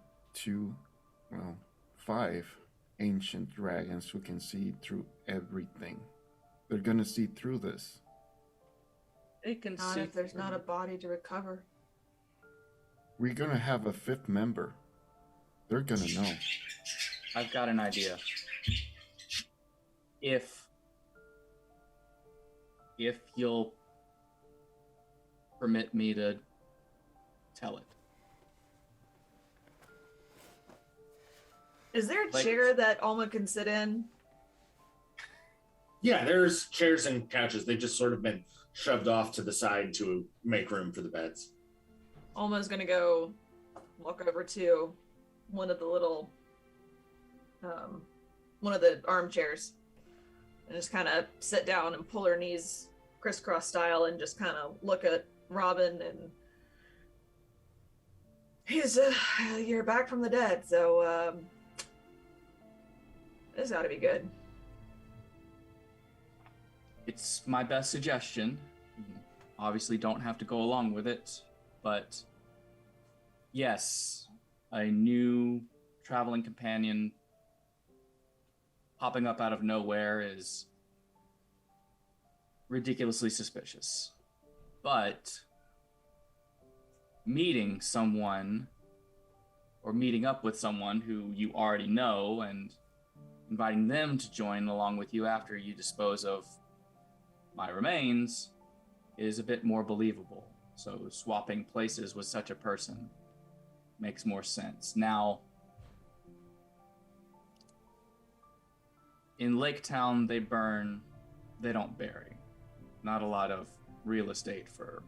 5 ancient dragons who can see through everything. They're gonna see through this. They can Not see if there's not a through. body to recover. We're gonna have a fifth member. They're gonna know. I've got an idea. If you'll permit me to tell it. Is there a Like- chair that Alma can sit in? Yeah, there's chairs and couches. They've just sort of been shoved off to the side to make room for the beds. Alma's gonna go walk over to one of the little, one of the armchairs, and just kind of sit down and pull her knees crisscross style and just kind of look at Robin. And you're back from the dead, so this ought to be good. It's my best suggestion. You obviously don't have to go along with it, but yes, a new traveling companion popping up out of nowhere is ridiculously suspicious. But meeting someone or meeting up with someone who you already know and inviting them to join along with you after you dispose of my remains is a bit more believable. So swapping places with such a person makes more sense. Now, in Lake Town, they burn, they don't bury. Not a lot of real estate for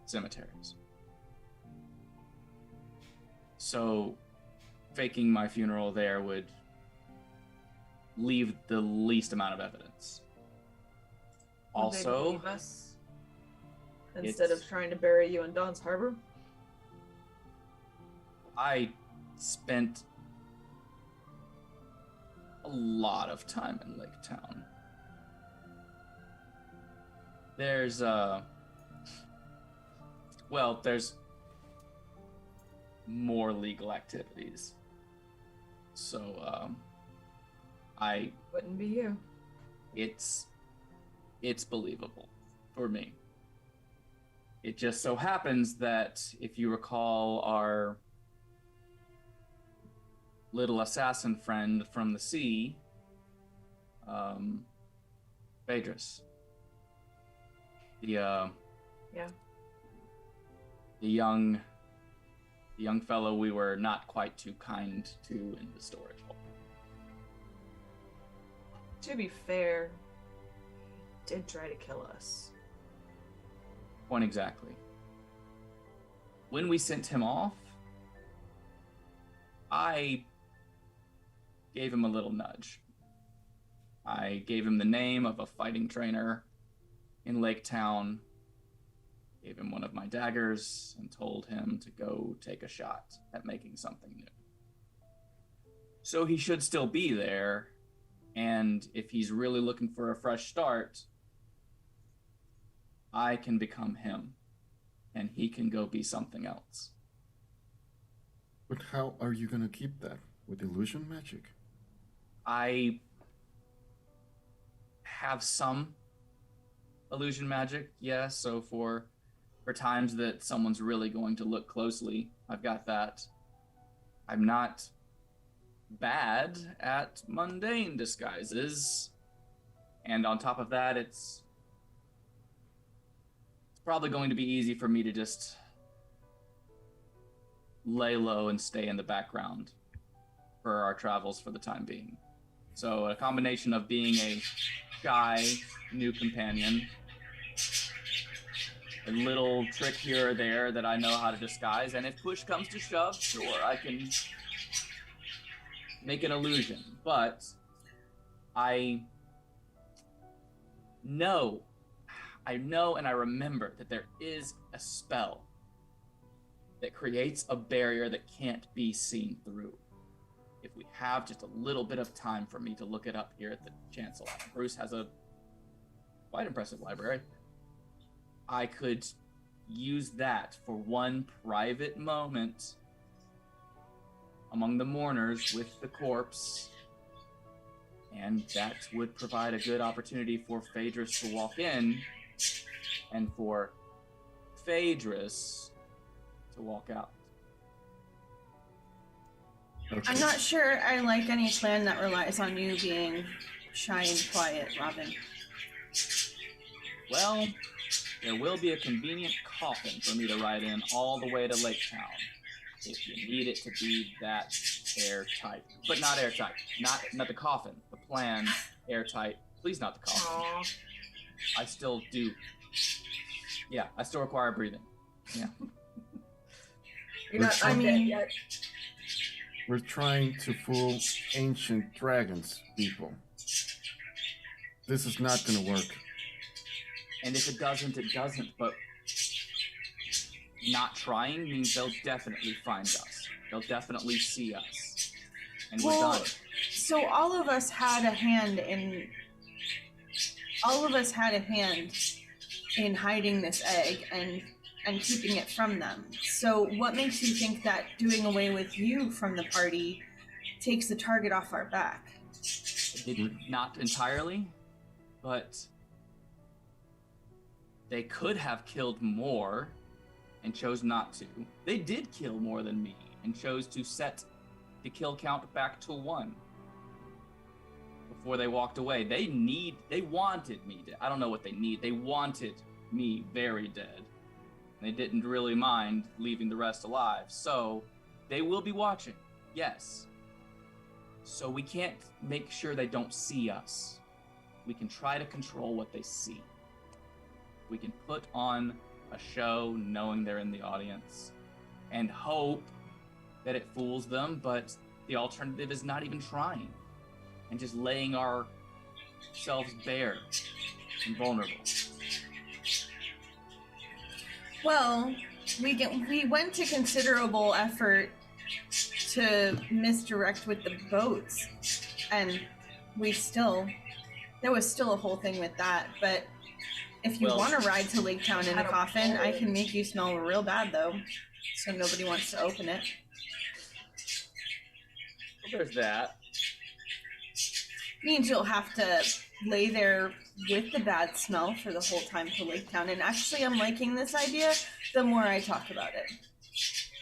cemeteries. So faking my funeral there would leave the least amount of evidence. Would they Also, believe us instead of it's- trying to bury you in Dawn's Harbor? I spent a lot of time in Lake Town. There's there's more legal activities. So Wouldn't be you. it's believable for me. It just so happens that if you recall our little assassin friend from the sea, Phaedrus, the young fellow we were not quite too kind to in the storage hall. To be fair, he did try to kill us. Point exactly. When we sent him off, I gave him a little nudge. I gave him the name of a fighting trainer in Lake Town, gave him one of my daggers, and told him to go take a shot at making something new. So he should still be there, and if he's really looking for a fresh start, I can become him, and he can go be something else. But how are you gonna keep that? With illusion magic? I have some illusion magic, yeah, so for times that someone's really going to look closely, I've got that. I'm not bad at mundane disguises, and on top of that, it's probably going to be easy for me to just lay low and stay in the background for our travels for the time being. So a combination of being a shy new companion, a little trick here or there that I know how to disguise, and if push comes to shove, sure, I can make an illusion. But I know and I remember that there is a spell that creates a barrier that can't be seen through. If we have just a little bit of time for me to look it up here at the Chancel. Bruce has a quite impressive library. I could use that for one private moment among the mourners with the corpse And that would provide a good opportunity for Phaedrus to walk in, and for Phaedrus to walk out. Okay. I'm not sure I like any plan that relies on you being shy and quiet, Robin. Well, there will be a convenient coffin for me to ride in all the way to Lake Town, if you need it to be that airtight. But not airtight. Not the coffin. The plan, airtight. Please not the coffin. Aww. I still do. Yeah, I still require breathing. Yeah. You're not I undead mean- yet. We're trying to fool ancient dragons, people. This is not going to work. And if it doesn't, it doesn't. But not trying means they'll definitely find us. They'll definitely see us. And we're Well, done. so all of us had a hand in hiding this egg and keeping it from them. So what makes you think that doing away with you from the party takes the target off our back? Not entirely, but they could have killed more and chose not to. They did kill more than me and chose to set the kill count back to 1 before they walked away. They wanted me dead. I don't know what they need. They wanted me very dead. They didn't really mind leaving the rest alive. So they will be watching, yes. So we can't make sure they don't see us. We can try to control what they see. We can put on a show knowing they're in the audience and hope that it fools them, but the alternative is not even trying and just laying ourselves bare and vulnerable. Well, we went to considerable effort to misdirect with the boats, and there was still a whole thing with that, but if you Well- want to ride to Lake Town in a I don't coffin, I know. can make you smell real bad, though, so nobody wants to open it. Well, there's that. Means you'll have to lay there with the bad smell for the whole time to Lake Town, and actually I'm liking this idea the more I talk about it.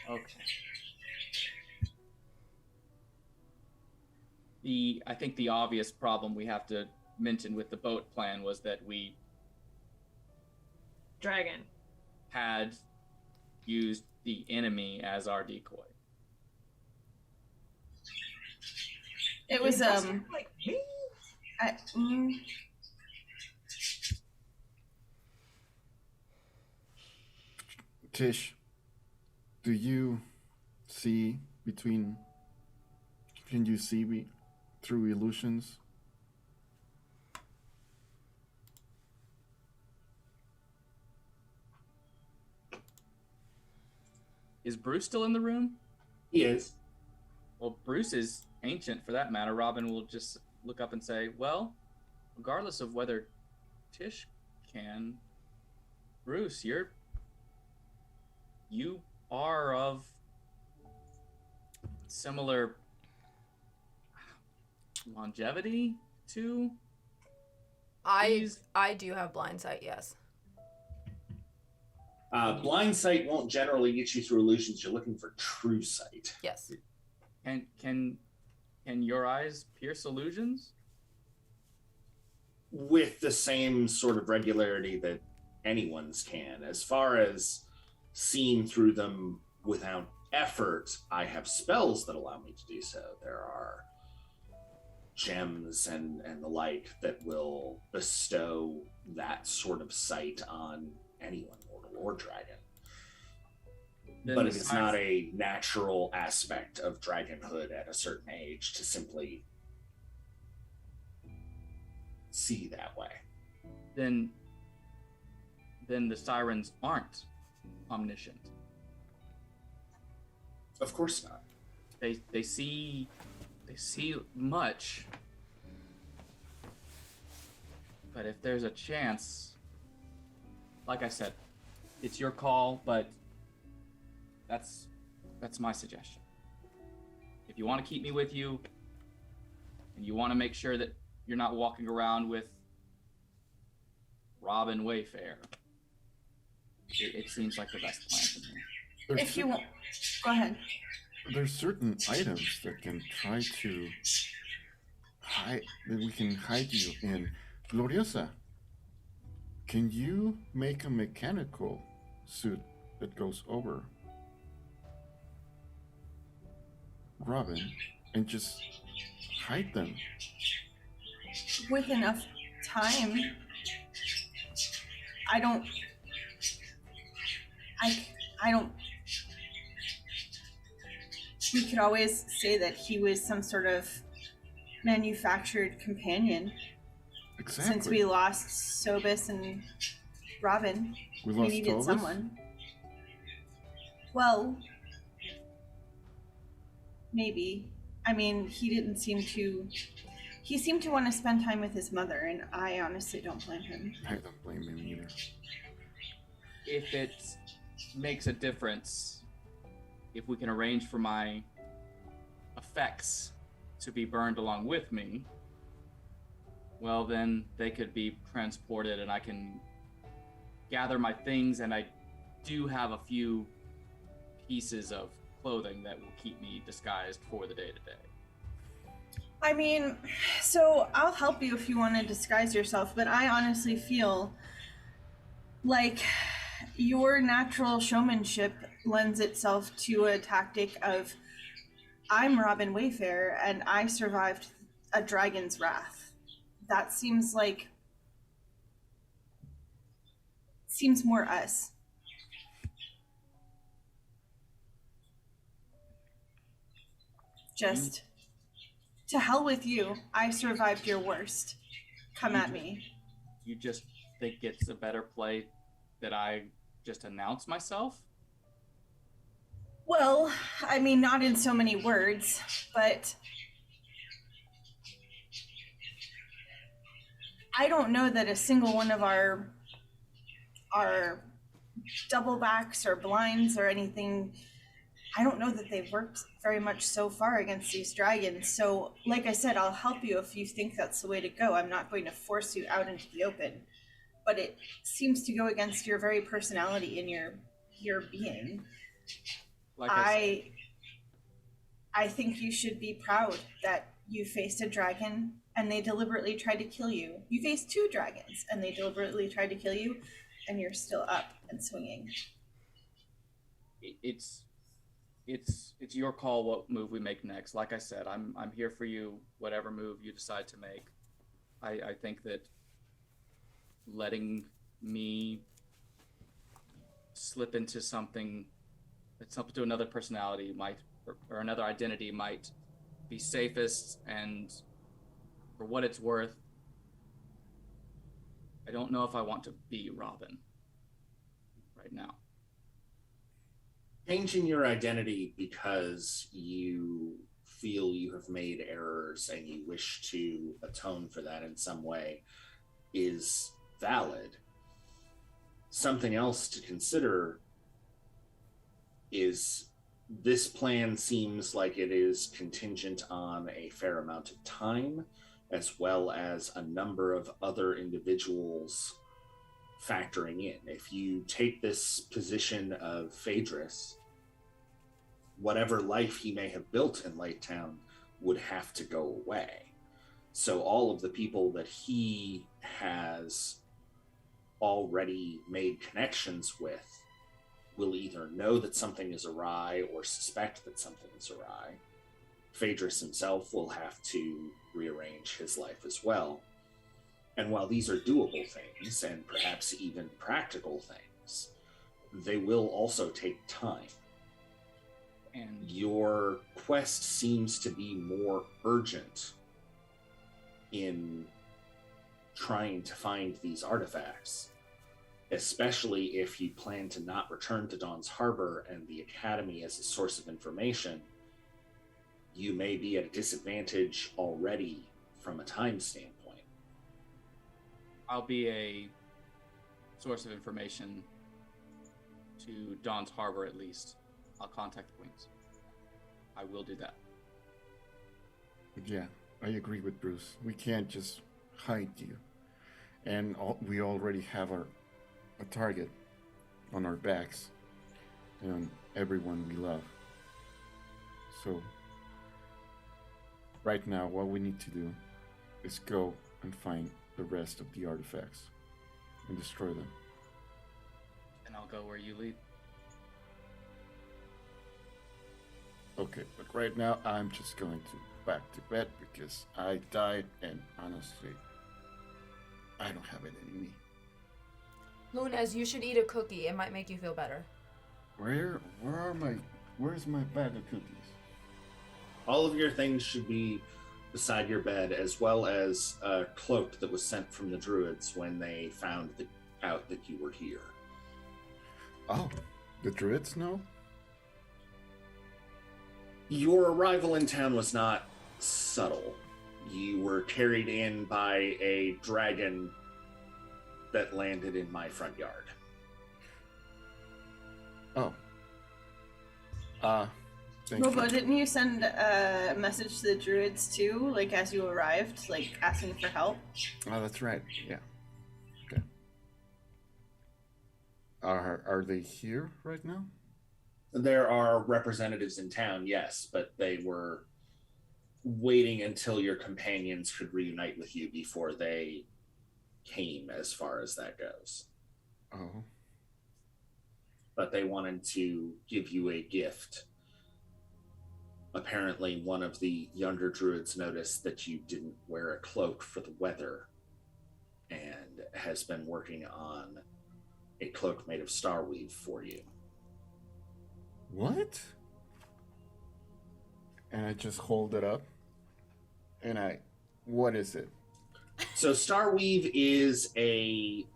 Okay. I think the obvious problem we have to mention with the boat plan was that we Dragon. had used the enemy as our decoy. It was Like me? I, mm, Tish, do you see between? Can you see through illusions? Is Bruce still in the room? He is. Well, Bruce is ancient for that matter. Robin will just look up and say, well, regardless of whether Tish can, Bruce, you are of similar longevity to these. I do have blind sight, yes. Blind sight won't generally get you through illusions. You're looking for true sight. Yes. Can your eyes pierce illusions? With the same sort of regularity that anyone's can. As far as seeing through them without effort, I have spells that allow me to do so. There are gems and the like that will bestow that sort of sight on anyone, mortal or dragon. Then But the it's siren- not a natural aspect of dragonhood at a certain age to simply see that way. Then the sirens aren't omniscient. Of course not. They see much. But if there's a chance, like I said, it's your call, but that's my suggestion. If you want to keep me with you and you want to make sure that you're not walking around with Robin Wayfair, it seems like the best plan to me. If you want, go ahead. There's certain items that can try to hide, that we can hide you in. Gloriosa, can you make a mechanical suit that goes over Robin and just hide them? With enough time, I don't. We could always say that he was some sort of manufactured companion. Exactly. Since we lost Sobis and Robin, we needed Tobis? someone. Well, maybe. I mean, he seemed to want to spend time with his mother, and I honestly don't blame him. I don't blame him either. If it makes a difference, if we can arrange for my effects to be burned along with me, well, then they could be transported and I can gather my things, and I do have a few pieces of clothing that will keep me disguised for the day-to-day. I mean, so I'll help you if you want to disguise yourself, but I honestly feel like your natural showmanship lends itself to a tactic of, I'm Robin Wayfair and I survived a dragon's wrath. That seems more us. Just to hell with you. I survived your worst. Come at me. You just think it's a better play that I just announce myself? Well, I mean, not in so many words, but I don't know that a single one of our double backs or blinds or anything, I don't know that they've worked very much so far against these dragons. So, like I said, I'll help you if you think that's the way to go. I'm not going to force you out into the open. But it seems to go against your very personality and your being. Like I think you should be proud that you faced a dragon and they deliberately tried to kill you. You faced 2 dragons and they deliberately tried to kill you, and you're still up and swinging. It's your call what move we make next. Like I said, I'm here for you, whatever move you decide to make. I think that letting me slip into something that's up to another personality or another identity might be safest, and for what it's worth, I don't know if I want to be Robin right now. Changing your identity because you feel you have made errors and you wish to atone for that in some way is valid. Something else to consider is this plan seems like it is contingent on a fair amount of time, as well as a number of other individuals factoring in. If you take this position of Phaedrus, whatever life he may have built in Light Town would have to go away. So all of the people that he has already made connections with will either know that something is awry or suspect that something is awry. Phaedrus himself will have to rearrange his life as well. And while these are doable things, and perhaps even practical things, they will also take time. And your quest seems to be more urgent in trying to find these artifacts, especially if you plan to not return to Dawn's Harbor and the Academy as a source of information. You may be at a disadvantage already from a time standpoint. I'll be a source of information to Dawn's Harbor at least. I'll contact the Queens. I will do that. Yeah, I agree with Bruce. We can't just hide you. And we already have a target on our backs and on everyone we love. So, right now, what we need to do is go and find the rest of the artifacts and destroy them. And I'll go where you lead. Okay, but right now, I'm just going to back to bed because I died and honestly, I don't have it in me. Lunez, you should eat a cookie. It might make you feel better. Where's my bag of cookies? All of your things should be beside your bed, as well as a cloak that was sent from the druids when they found out that you were here. Oh, the druids know? Your arrival in town was not subtle. You were carried in by a dragon that landed in my front yard. Oh. Thank Bobo, you. didn't you send a message to the druids too, like as you arrived, like asking for help? Oh, that's right. Yeah. Okay. Are they here right now? There are representatives in town, yes, but they were waiting until your companions could reunite with you before they came, as far as that goes. Oh. But they wanted to give you a gift. Apparently, one of the younger druids noticed that you didn't wear a cloak for the weather and has been working on a cloak made of starweave for you. What? And I just hold it up. And what is it? So starweave is a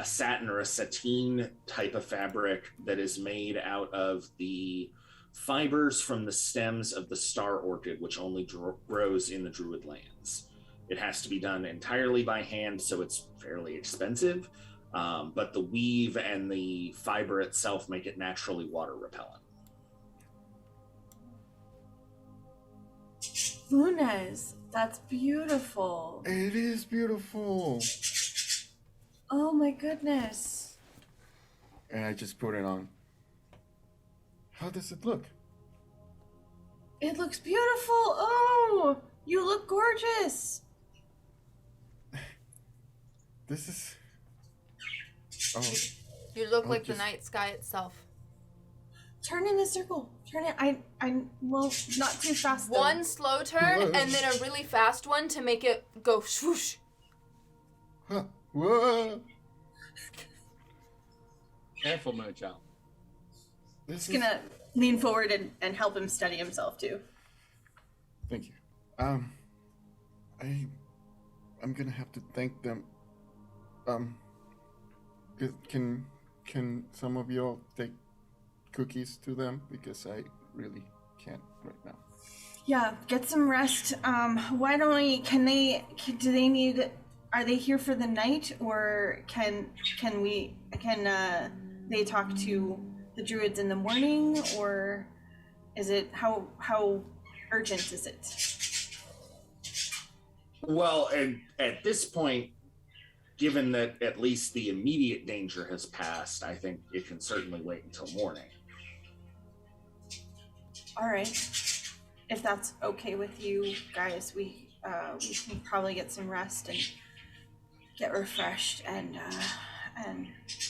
satin or a sateen type of fabric that is made out of the fibers from the stems of the star orchid, which only grows in the druid lands. It has to be done entirely by hand, so it's fairly expensive, but the weave and the fiber itself make it naturally water repellent. Lunez, that's beautiful. It is beautiful. Oh my goodness. And I just put it on. How does it look? It looks beautiful. Oh, you look gorgeous. This is... Oh, You look Oh, like the just- night sky itself. Turn in the circle. Turn it. Well, not too fast though. One slow turn Whoa. and then a really fast one to make it go swoosh. huh. Whoa. Careful, Mojo. This He's gonna lean forward and help him steady himself too. Thank you. I'm gonna have to thank them. Can some of y'all take cookies to them, because I really can't right now. Yeah, get some rest. Why don't we? Do they need? Are they here for the night, or can they talk to the druids in the morning, or is it how urgent is it? Well, and at this point, given that at least the immediate danger has passed, I think it can certainly wait until morning. All right, if that's okay with you guys, we can probably get some rest and get refreshed and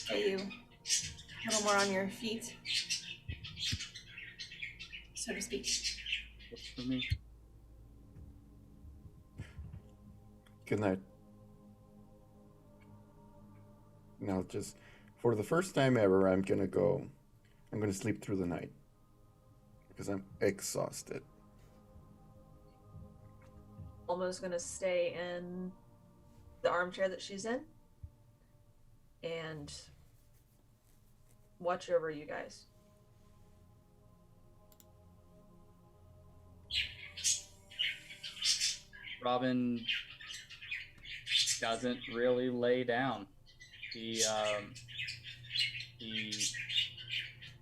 get you a little more on your feet, so to speak. Works for me. Good night. Now, just for the first time ever, I'm gonna sleep through the night because I'm exhausted. Almost gonna stay in the armchair that she's in and watch over you guys. Robin doesn't really lay down. He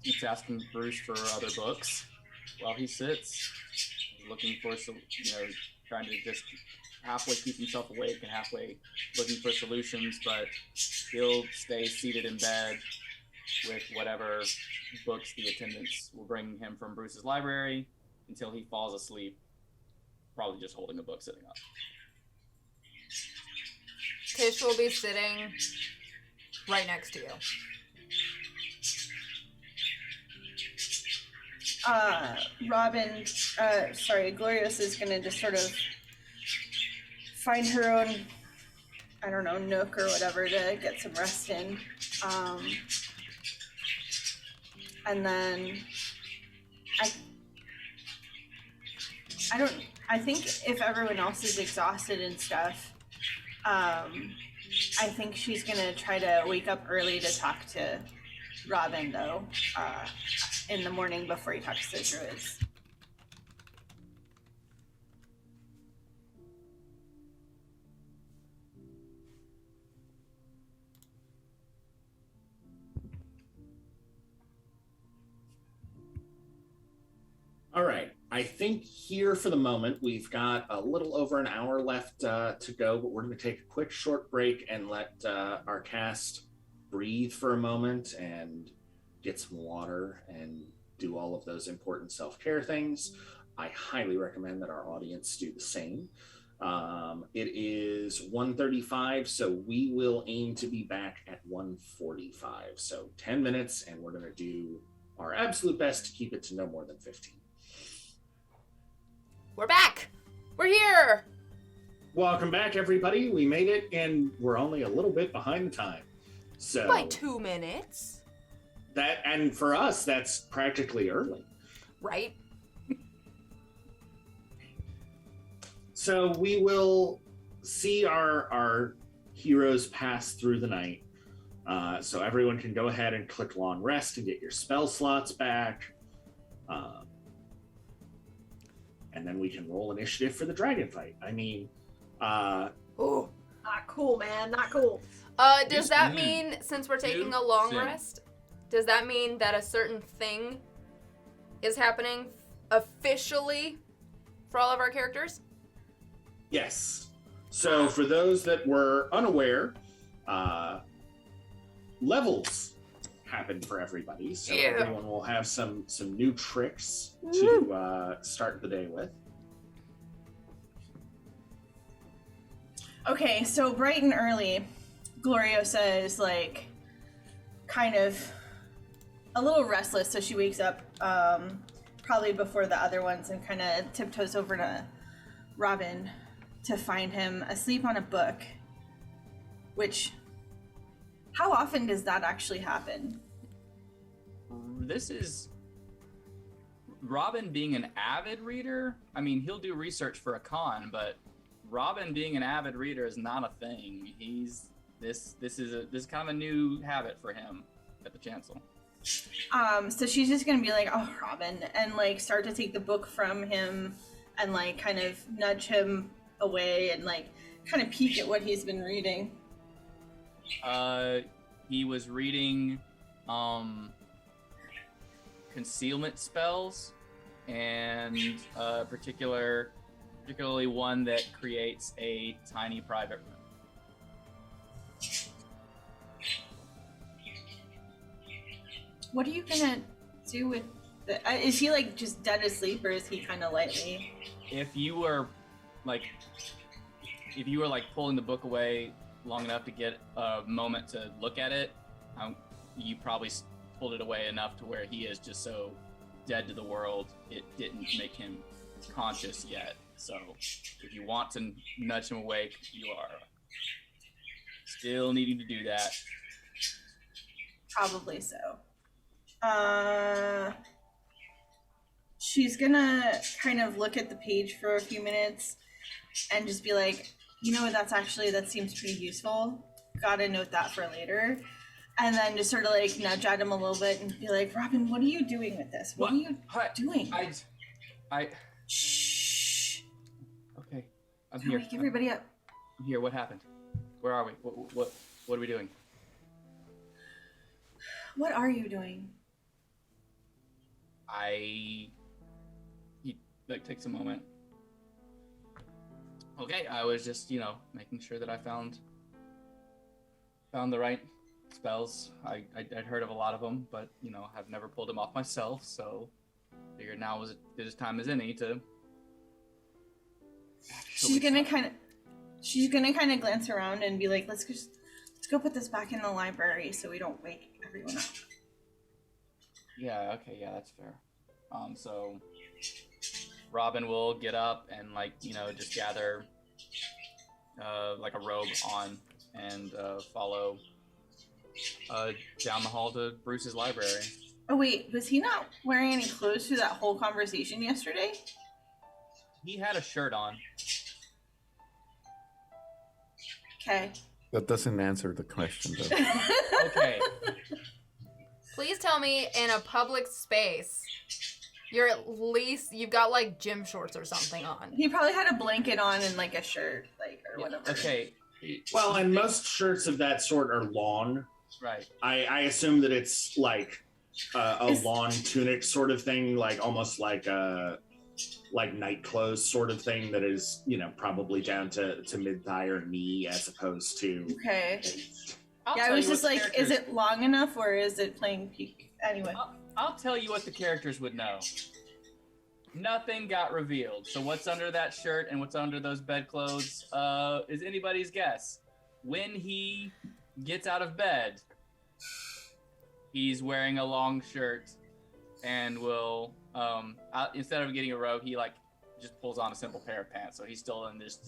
keeps asking Bruce for other books while he sits, looking for some, trying to just halfway keep himself awake and halfway looking for solutions, but he'll stay seated in bed with whatever books the attendants will bring him from Bruce's library until he falls asleep, probably just holding a book sitting up. Tish will be sitting right next to you. Glorious is gonna just sort of find her own, I don't know, nook or whatever to get some rest in. And then I think if everyone else is exhausted and stuff, I think she's gonna try to wake up early to talk to Robin, though, in the morning before he talks to the druids. All right. I think here for the moment, we've got a little over an hour left to go, but we're going to take a quick short break and let our cast breathe for a moment and get some water and do all of those important self-care things. I highly recommend that our audience do the same. It is 1:35, so we will aim to be back at 1:45. So 10 minutes, and we're going to do our absolute best to keep it to no more than 15. We're back! We're here! Welcome back, everybody. We made it, and we're only a little bit behind the time. So By 2 minutes. and for us, that's practically early. Right? So we will see our heroes pass through the night. So everyone can go ahead and click long rest and get your spell slots back. And then we can roll initiative for the dragon fight. I mean, Oh. Not cool, man. Not cool. Does that mean, since we're taking a long rest, does that mean that a certain thing is happening officially for all of our characters? yes. So for those that were unaware, levels happen for everybody. So everyone will have some new tricks to start the day with. Okay, so bright and early, Gloriosa is like kind of a little restless, so she wakes up probably before the other ones and kind of tiptoes over to Robin to find him asleep on a book. Which, how often does that actually happen? This is Robin being an avid reader. I mean, he'll do research for a con, but Robin being an avid reader is not a thing. This is kind of a new habit for him at the Chancel. So she's just gonna be like, "Oh, Robin," and like start to take the book from him and like kind of nudge him away and like kind of peek at what he's been reading. He was reading concealment spells and particularly one that creates a tiny private room. What are you gonna do with the, is he like just dead asleep or is he kind of lightly? If you were like pulling the book away long enough to get a moment to look at it, you probably pulled it away enough to where he is just so dead to the world it didn't make him conscious yet. So if you want to nudge him awake, you are still needing to do that. Probably so. She's gonna kind of look at the page for a few minutes and just be like, you know what, that seems pretty useful. Gotta note that for later. And then just sort of like nudge at him a little bit and be like, Robin, what are you doing with this? What are you doing? I Shh. Okay, I'm Don't here. wake everybody up. I'm here. What happened? Where are we? What are we doing? What are you doing? He like takes a moment. Okay, I was just, making sure that I found the right spells. I'd heard of a lot of them, but, I've never pulled them off myself, so figured now was as good a time as any to... She's gonna kind of glance around and be like, let's go put this back in the library so we don't wake everyone up. Yeah, okay, yeah, that's fair. So Robin will get up and just gather like a robe on and follow down the hall to Bruce's library. Oh wait, was he not wearing any clothes through that whole conversation yesterday? He had a shirt on. Okay. That doesn't answer the question, though. Okay. Please tell me in a public space, you've got like gym shorts or something on. He probably had a blanket on and like a shirt, or whatever. Okay. Well, and most shirts of that sort are lawn. Right. I assume that it's like a lawn tunic sort of thing, like almost like night clothes sort of thing that is, probably down to mid-thigh or knee as opposed to... Okay. Yeah, I was just like, is it long enough or is it playing peak? Anyway. I'll tell you what the characters would know. Nothing got revealed. So what's under that shirt and what's under those bedclothes is anybody's guess. When he gets out of bed, he's wearing a long shirt and will, instead of getting a robe, he just pulls on a simple pair of pants. So he's still in this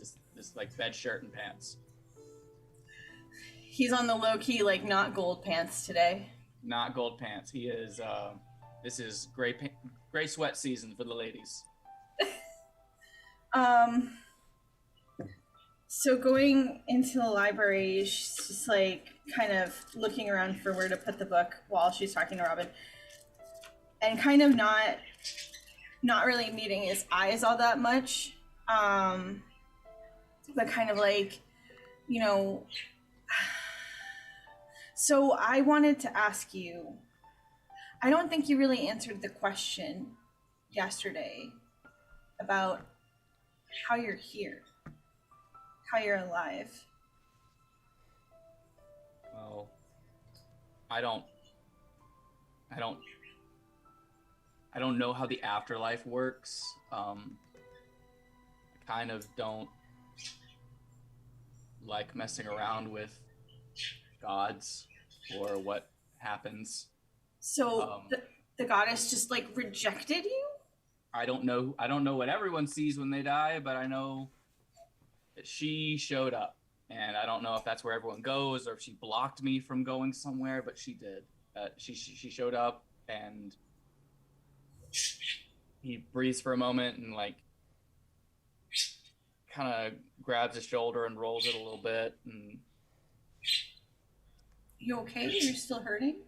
bed shirt and pants. He's on the low key, not gold pants today. Not gold pants. He is, this is gray sweat season for the ladies. So going into the library, she's just kind of looking around for where to put the book while she's talking to Robin. And kind of not really meeting his eyes all that much. But kind of So I wanted to ask you, I don't think you really answered the question yesterday about how you're here, how you're alive. Well, I don't know how the afterlife works. I kind of don't like messing around with gods or what happens. So the goddess just rejected you? I don't know what everyone sees when they die, but I know that she showed up, and I don't know if that's where everyone goes or if she blocked me from going somewhere, but she did. She showed up, and he breathes for a moment and kind of grabs his shoulder and rolls it a little bit. And you okay? You're still hurting?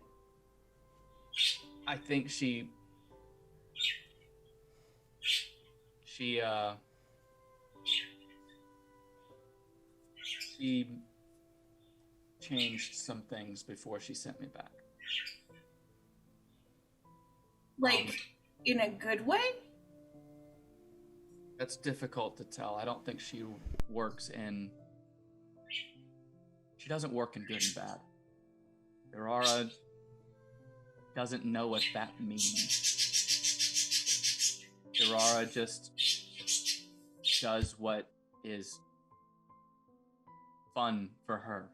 I think she changed some things before she sent me back. In a good way? That's difficult to tell. I don't think she doesn't work in good and bad. Aurora doesn't know what that means. Aurora just does what is fun for her.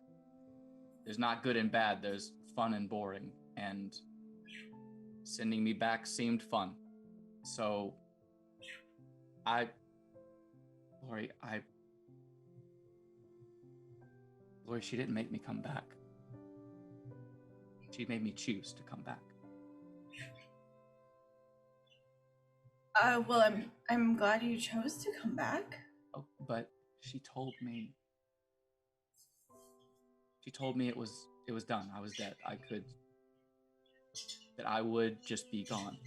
There's not good and bad, there's fun and boring, and sending me back seemed fun. So Lori, she didn't make me come back. She made me choose to come back. Well, I'm glad you chose to come back. Oh, but she told me it was done. I was dead. That I would just be gone.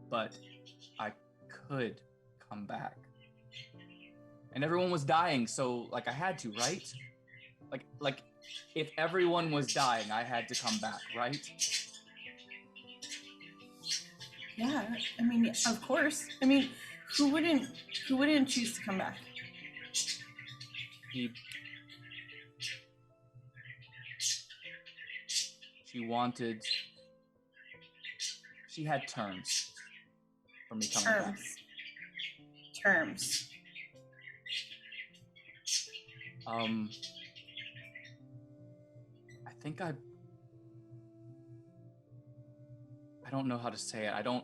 But I could come back. And everyone was dying, so I had to, right? Like if everyone was dying, I had to come back, right? Yeah, I mean, of course. I mean, who wouldn't choose to come back? She had terms for me coming back. Terms. I don't know how to say it. I don't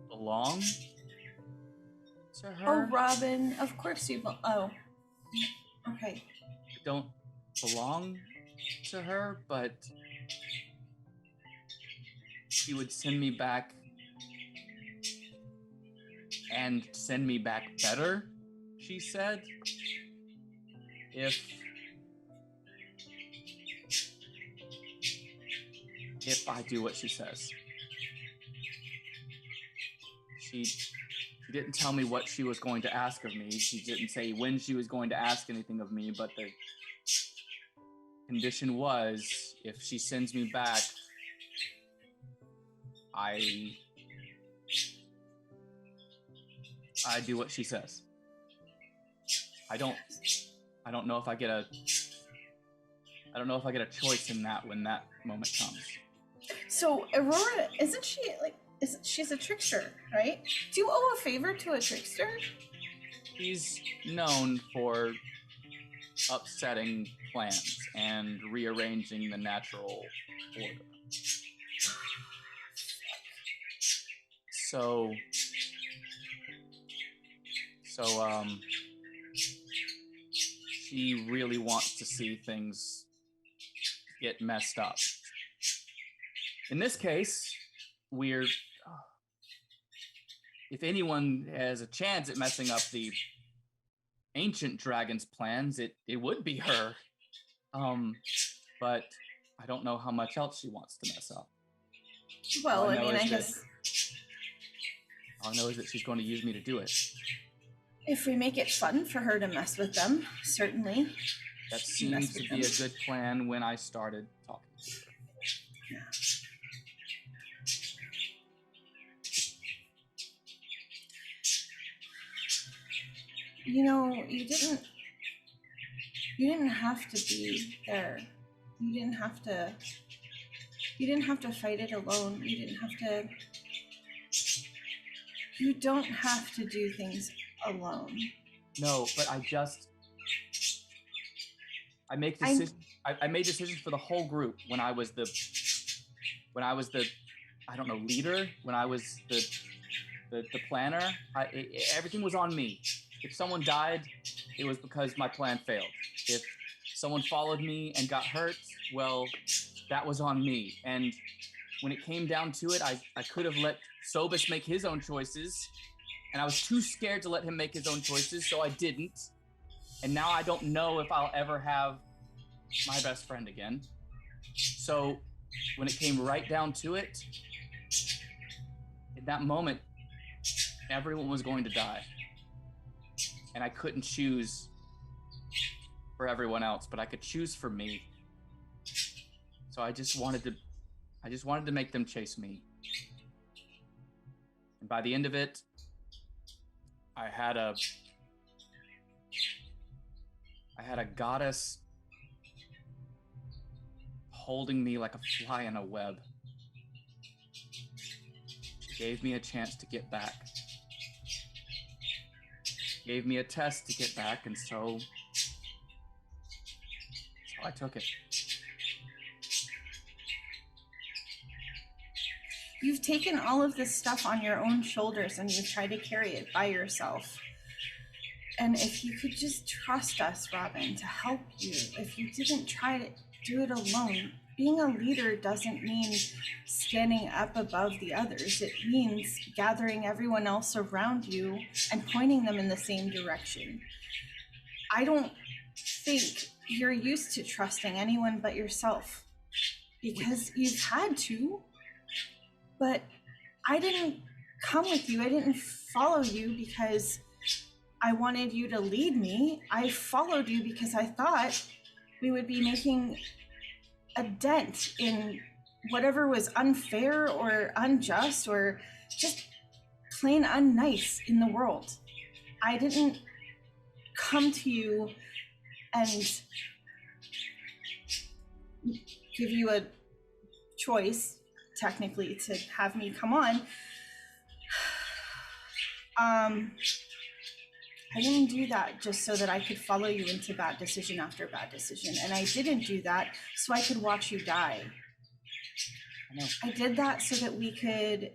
belong to her. Oh, Robin, of course you oh. Okay. I don't belong to her, but she would send me back and send me back better, she said. If I do what she says. She didn't tell me what she was going to ask of me. She didn't say when she was going to ask anything of me, but the condition was, if she sends me back, I do what she says. I don't know if I get a choice in that when that moment comes. So Aurora, she's a trickster, right? Do you owe a favor to a trickster? He's known for upsetting plans and rearranging the natural order. So she really wants to see things get messed up. In this case, if anyone has a chance at messing up the ancient dragon's plans, it would be her. But I don't know how much else she wants to mess up. Well, I guess all I know is that she's going to use me to do it. If we make it fun for her to mess with them, certainly. That seems to be a good plan when I started talking to her. Yeah. You know, you didn't have to be there. You didn't have to fight it alone. You don't have to do things alone. No, but I make decisions. I made decisions for the whole group when I was the leader, when I was the planner. Everything was on me. If someone died, it was because my plan failed. If someone followed me and got hurt, well, that was on me. And when it came down to it, I could have let Sobus make his own choices, and I was too scared to let him make his own choices, so I didn't. And now I don't know if I'll ever have my best friend again. So when it came right down to it, in that moment, everyone was going to die. And I couldn't choose for everyone else, but I could choose for me. So I just wanted to make them chase me. And by the end of it, I had a goddess holding me like a fly in a web. She gave me a chance to get back. Gave me a test to get back, and so I took it. You've taken all of this stuff on your own shoulders and you've tried to carry it by yourself. And if you could just trust us, Robin, to help you, if you didn't try to do it alone, being a leader doesn't mean standing up above the others. It means gathering everyone else around you and pointing them in the same direction. I don't think you're used to trusting anyone but yourself because you've had to. But I didn't come with you. I didn't follow you because I wanted you to lead me. I followed you because I thought we would be making a dent in whatever was unfair or unjust or just plain unnice in the world. I didn't come to you and give you a choice, technically, to have me come on, I didn't do that just so that I could follow you into bad decision after bad decision. And I didn't do that so I could watch you die. I did that so that we could,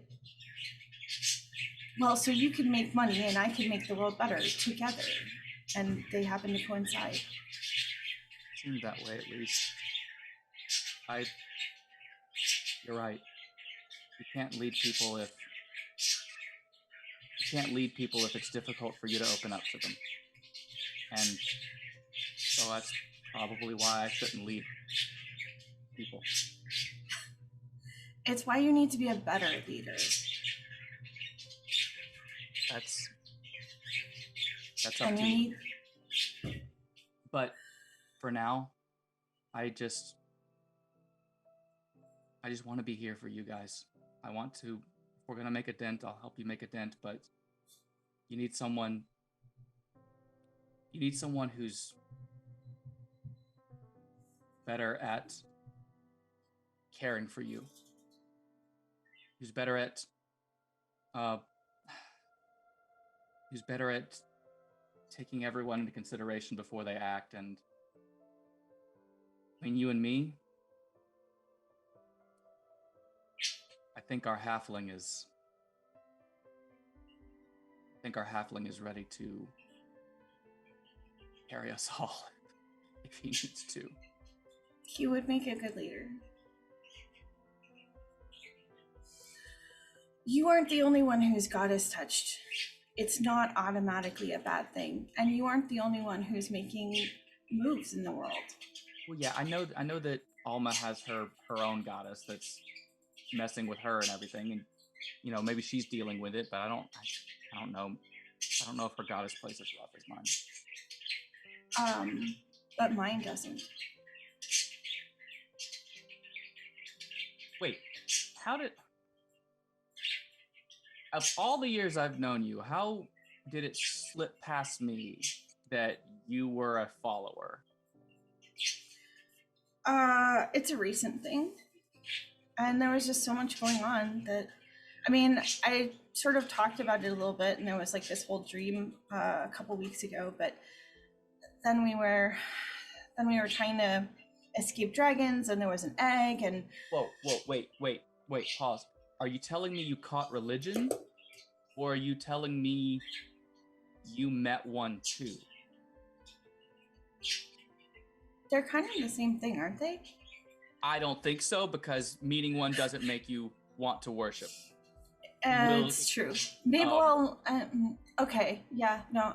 well, so you could make money and I could make the world better together. And they happen to coincide. Seemed that way, at least. You're right. You can't lead people if it's difficult for you to open up to them. And so that's probably why I shouldn't lead people. It's why you need to be a better leader. That's up to you. But for now, I just want to be here for you guys. I want to, if we're going to make a dent, I'll help you make a dent, but you need someone who's better at caring for you. Who's better at taking everyone into consideration before they act. And between you and me, I think our halfling is ready to carry us all if he needs to. He would make a good leader. You aren't the only one whose goddess touched. It's not automatically a bad thing. And you aren't the only one who's making moves in the world. Well, yeah, I know that Alma has her own goddess that's messing with her and everything, and maybe she's dealing with it, but I don't know. I don't know if her goddess plays as rough as mine. But mine doesn't. Wait, of all the years I've known you, how did it slip past me that you were a follower? It's a recent thing. And there was just so much going on that, I mean, I sort of talked about it a little bit, and there was like this whole dream a couple weeks ago, but then we were trying to escape dragons, and there was an egg, and... Whoa, wait, pause. Are you telling me you caught religion? Or are you telling me you met one too? They're kind of the same thing, aren't they? I don't think so, because meeting one doesn't make you want to worship. It's true. Maybe, okay, yeah, no,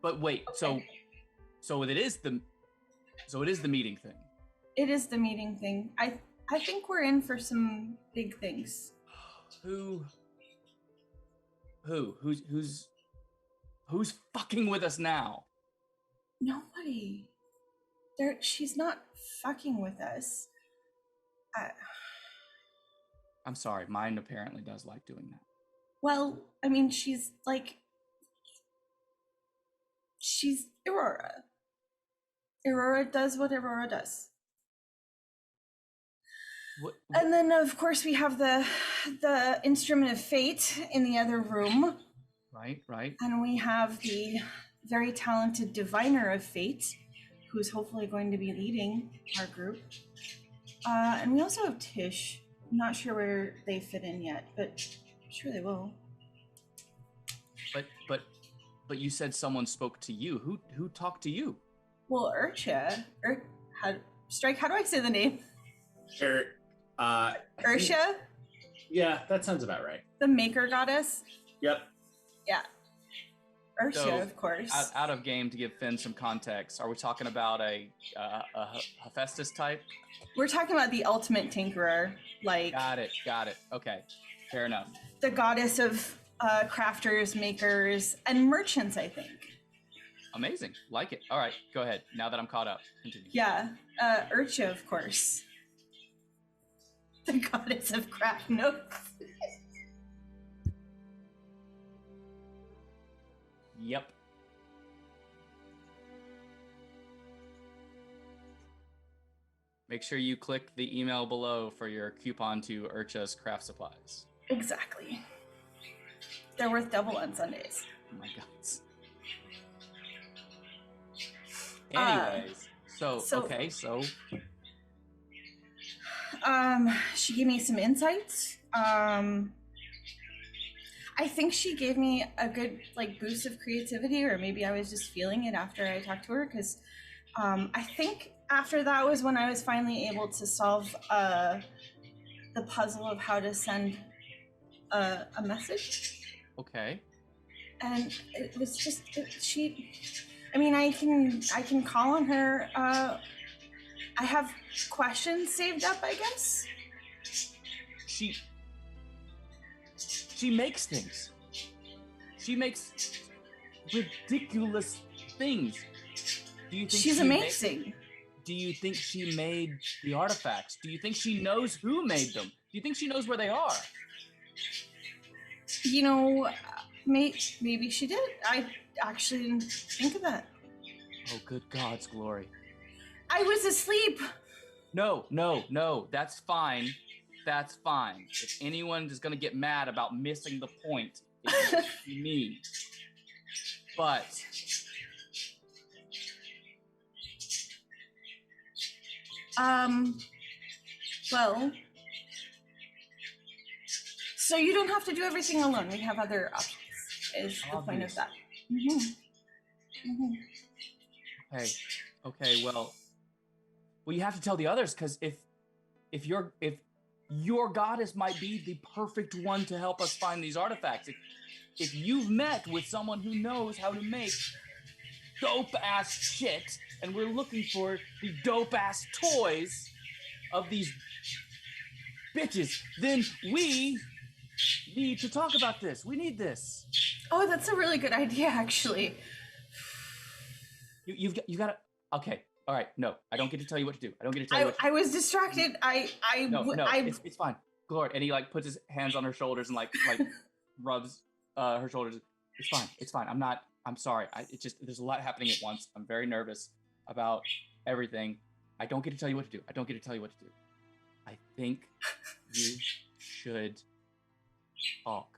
But wait, okay. So it is the meeting thing. It is the meeting thing. I think we're in for some big things. Who's fucking with us now? Nobody. She's not fucking with us. I'm sorry, mine apparently does like doing that. Well, I mean, she's Aurora. Aurora does what Aurora does. What? And then, of course, we have the instrument of fate in the other room. Right. And we have the very talented diviner of fate, who's hopefully going to be leading our group. And we also have Tish. I'm not sure where they fit in yet, but I'm sure they will. But you said someone spoke to you. Who talked to you? Well, Ursha. Strike, how do I say the name? Ursha? Yeah, that sounds about right. The maker goddess? Yep. Yeah. Ursha, So, of course. Out of game, to give Finn some context, are we talking about a Hephaestus type? We're talking about the ultimate tinkerer, like... Got it. Okay, fair enough. The goddess of crafters, makers, and merchants, I think. Amazing. Like it. All right, go ahead. Now that I'm caught up, continue. Yeah, Ursha, of course. The goddess of craft notes. Yep. Make sure you click the email below for your coupon to Urcha's Craft Supplies. Exactly. They're worth double on Sundays. Oh my god. Anyways, so she gave me some insights. I think she gave me a good boost of creativity, or maybe I was just feeling it after I talked to her, because I think after that was when I was finally able to solve the puzzle of how to send a message. Okay. And it was just I can call on her. I have questions saved up, I guess. She makes things. She makes ridiculous things. Do you think she's amazing? Do you think she made the artifacts? Do you think she knows who made them? Do you think she knows where they are? You know, maybe she did. I actually didn't think of that. Oh, good God's glory. I was asleep. No, that's fine. That's fine. If anyone is going to get mad about missing the point, it's me. But well, so you don't have to do everything alone. We have other options, is the point of that. Okay, well, you have to tell the others, because if your goddess might be the perfect one to help us find these artifacts. If you've met with someone who knows how to make dope-ass shit, and we're looking for the dope-ass toys of these bitches, then we need to talk about this. We need this. Oh, that's a really good idea, actually. You got to... Okay, all right, no, I don't get to tell you what to do. I was distracted. It's fine. Glory, and he puts his hands on her shoulders and rubs her shoulders. It's fine. I'm sorry. There's a lot happening at once. I'm very nervous about everything. I don't get to tell you what to do. I think you should talk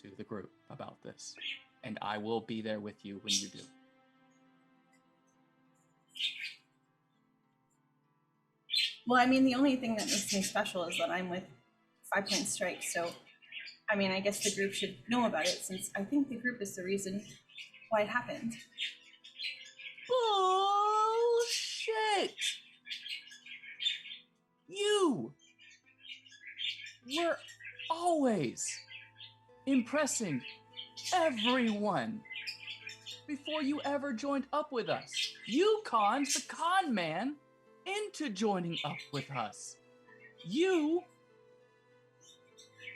to the group about this, and I will be there with you when you do. Well, I mean, the only thing that makes me special is that I'm with 5 Point Strike, so, I mean, I guess the group should know about it, since I think the group is the reason why it happened. Bullshit! You were always impressing everyone before you ever joined up with us. You conned the con man into joining up with us. It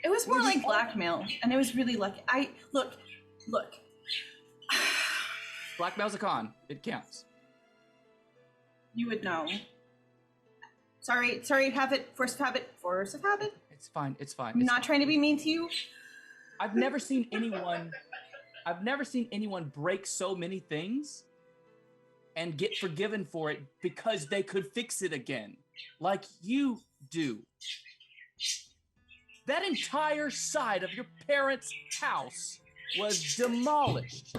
was more like blackmail, and it was really lucky. Look. Blackmail's a con. It counts. You would know. Sorry, habit, force of habit. It's fine. I'm not trying to be mean to you. I've never seen anyone break so many things and get forgiven for it because they could fix it again, like you do. That entire side of your parents' house was demolished.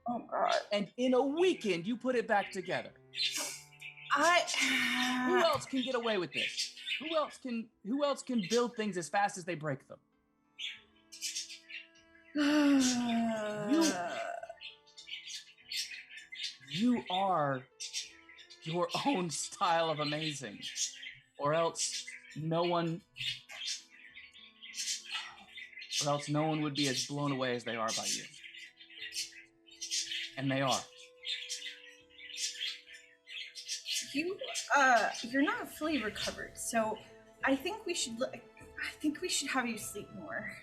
Oh God! And in a weekend, you put it back together. Who else can get away with this? Who else can build things as fast as they break them? You are your own style of amazing, or else no one would be as blown away as they are by you. And they are. You're not fully recovered, so I think we should have you sleep more.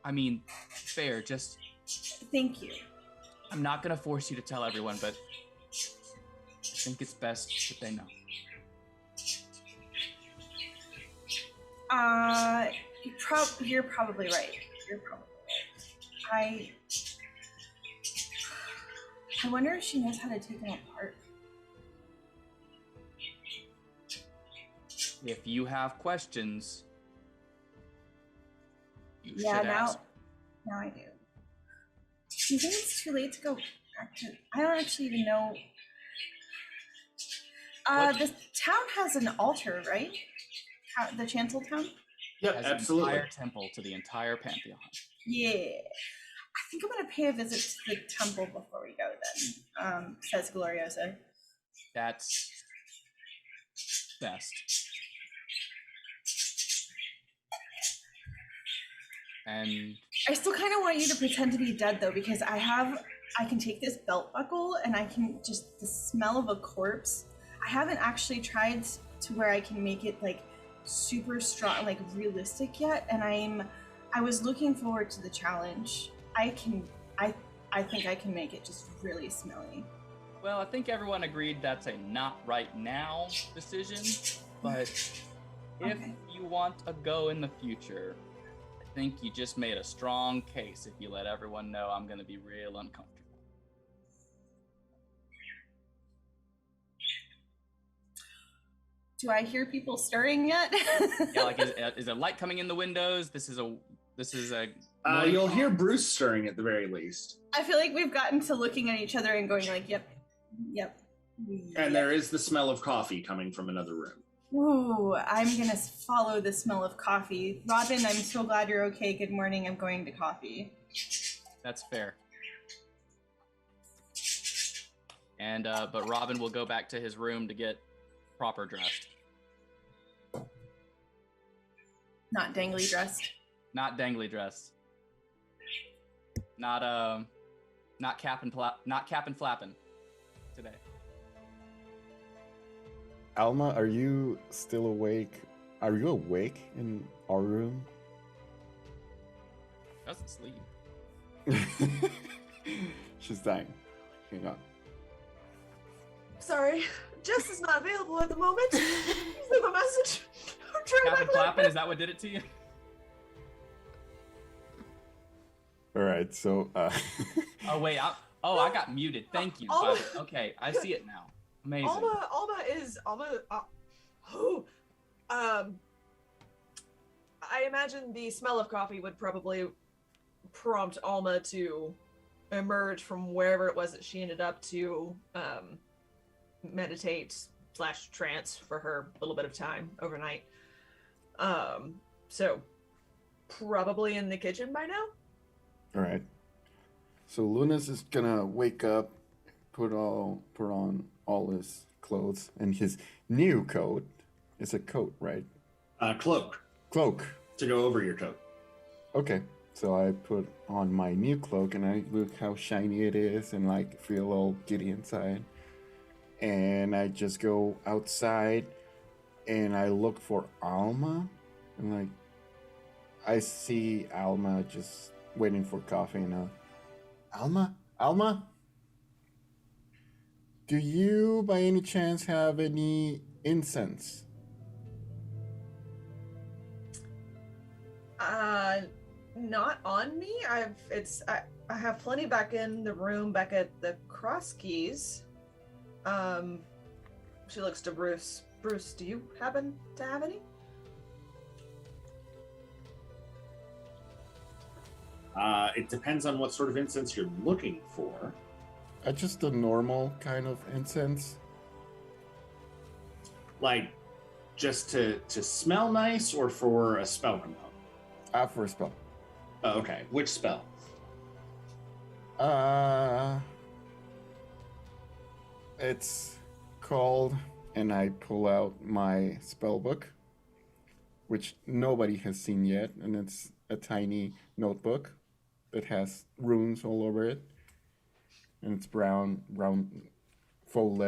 I mean, fair, just... Thank you. I'm not gonna force you to tell everyone, but I think it's best that they know. You're probably right. I wonder if she knows how to take them apart. If you have questions, you Yeah, should ask. now I do. Do you think it's too late to go back to? I don't actually even know. The town has an altar, right? The Chancel town? Yep, Has absolutely. an entire temple to the entire pantheon. Yeah. I think I'm gonna pay a visit to the temple before we go then, says Gloriosa. That's best. And I still kind of want you to pretend to be dead though, because I can take this belt buckle and I can just, the smell of a corpse. I haven't actually tried to where I can make it like super strong, like realistic yet. And I was looking forward to the challenge. I think I can make it just really smelly. well, I think everyone agreed that's a not right now decision, but if Okay. you want a go in the future, I think you just made a strong case if you let everyone know I'm going to be real uncomfortable. Do I hear people stirring yet? Yeah, like is there light coming in the windows? This is a You'll hear Bruce stirring at the very least. I feel like we've gotten to looking at each other and going like, yep. And there is the smell of coffee coming from another room. Ooh, I'm gonna follow the smell of coffee. Robin, I'm so glad you're okay. Good morning, I'm going to coffee. That's fair. And but Robin will go back to his room to get proper dressed. Not dangly dressed. Not dangly dressed. Not cap and flapping today. Alma, are you still awake? Are you awake in our room? Doesn't sleep. She's dying. Hang on. Sorry, Jess is not available at the moment. Please leave a message. Or try Cap back and flapping, later. is that what did it to you? All right, so Oh wait, I got muted. Thank you. Alma- Okay, I see it now. Amazing. I imagine the smell of coffee would probably prompt Alma to emerge from wherever it was that she ended up to meditate / trance for her little bit of time overnight. So probably in the kitchen by now. all right. So Lunas is gonna wake up, put on all his clothes and his new coat. It's a coat, right? Cloak Cloak. to go over your coat. Okay. So I put on my new cloak and I look how shiny it is and like feel all giddy inside. And I just go outside and I look for Alma and like I see Alma just waiting for coffee and Alma? Do you by any chance have any incense? Not on me. I have plenty back in the room back at the cross keys. She looks to Bruce. Bruce, do you happen to have any? It depends on what sort of incense you're looking for. Just a normal kind of incense. Like, just to smell nice or for a spell component? For a spell. Oh, okay. Which spell? It's called, and I pull out my spell book, which nobody has seen yet, and it's a tiny notebook that has runes all over it, and it's brown faux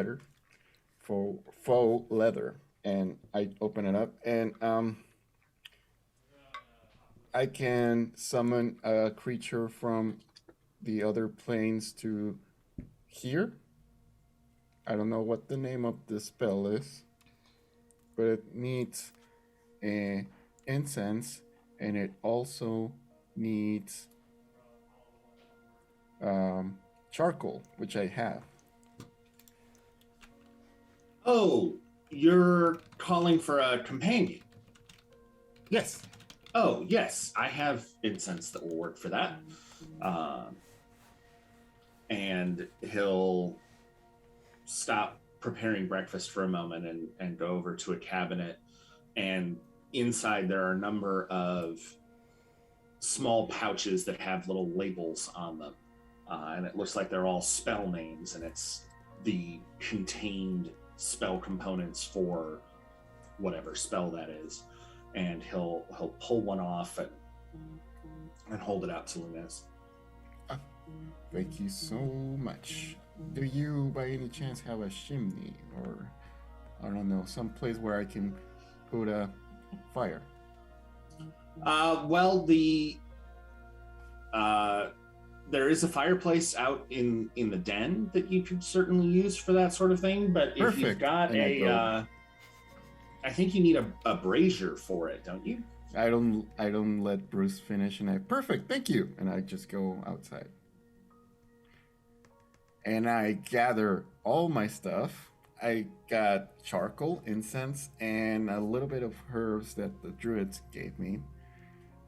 leather, and I open it up, and I can summon a creature from the other planes to here. I don't know what the name of the spell is, but it needs a incense, and it also needs charcoal, which I have. Oh, You're calling for a companion. Yes. Oh, yes, I have incense that will work for that. And he'll stop preparing breakfast for a moment and go over to a cabinet. And inside there are a number of small pouches that have little labels on them. And it looks like they're all spell names, and it's the contained spell components for whatever spell that is. And he'll pull one off and hold it out to Lunez. Thank you so much. Do you, by any chance, have a chimney or, I don't know, some place where I can put a fire? Well, there is a fireplace out in the den that you could certainly use for that sort of thing. But if Perfect. you've got I think you need a brazier for it, don't you? I don't let Bruce finish, and perfect, thank you, and I just go outside. And I gather all my stuff. I got charcoal, incense, and a little bit of herbs that the druids gave me.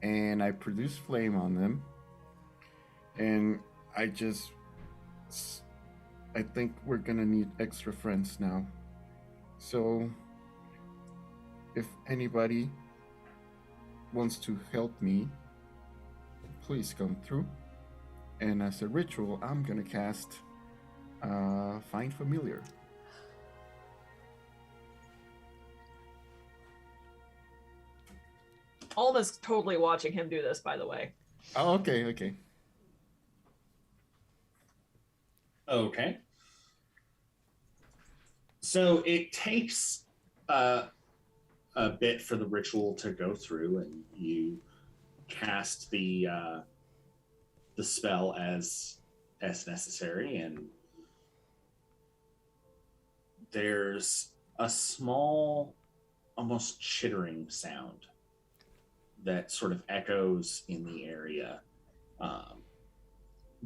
And I produce flame on them. And I think we're gonna need extra friends now. So, if anybody wants to help me, please come through. And as a ritual, I'm gonna cast Find Familiar. Alma's totally watching him do this, by the way. Oh, okay. Okay. So it takes a bit for the ritual to go through, and you cast the spell as necessary, and there's a small, almost chittering sound that sort of echoes in the area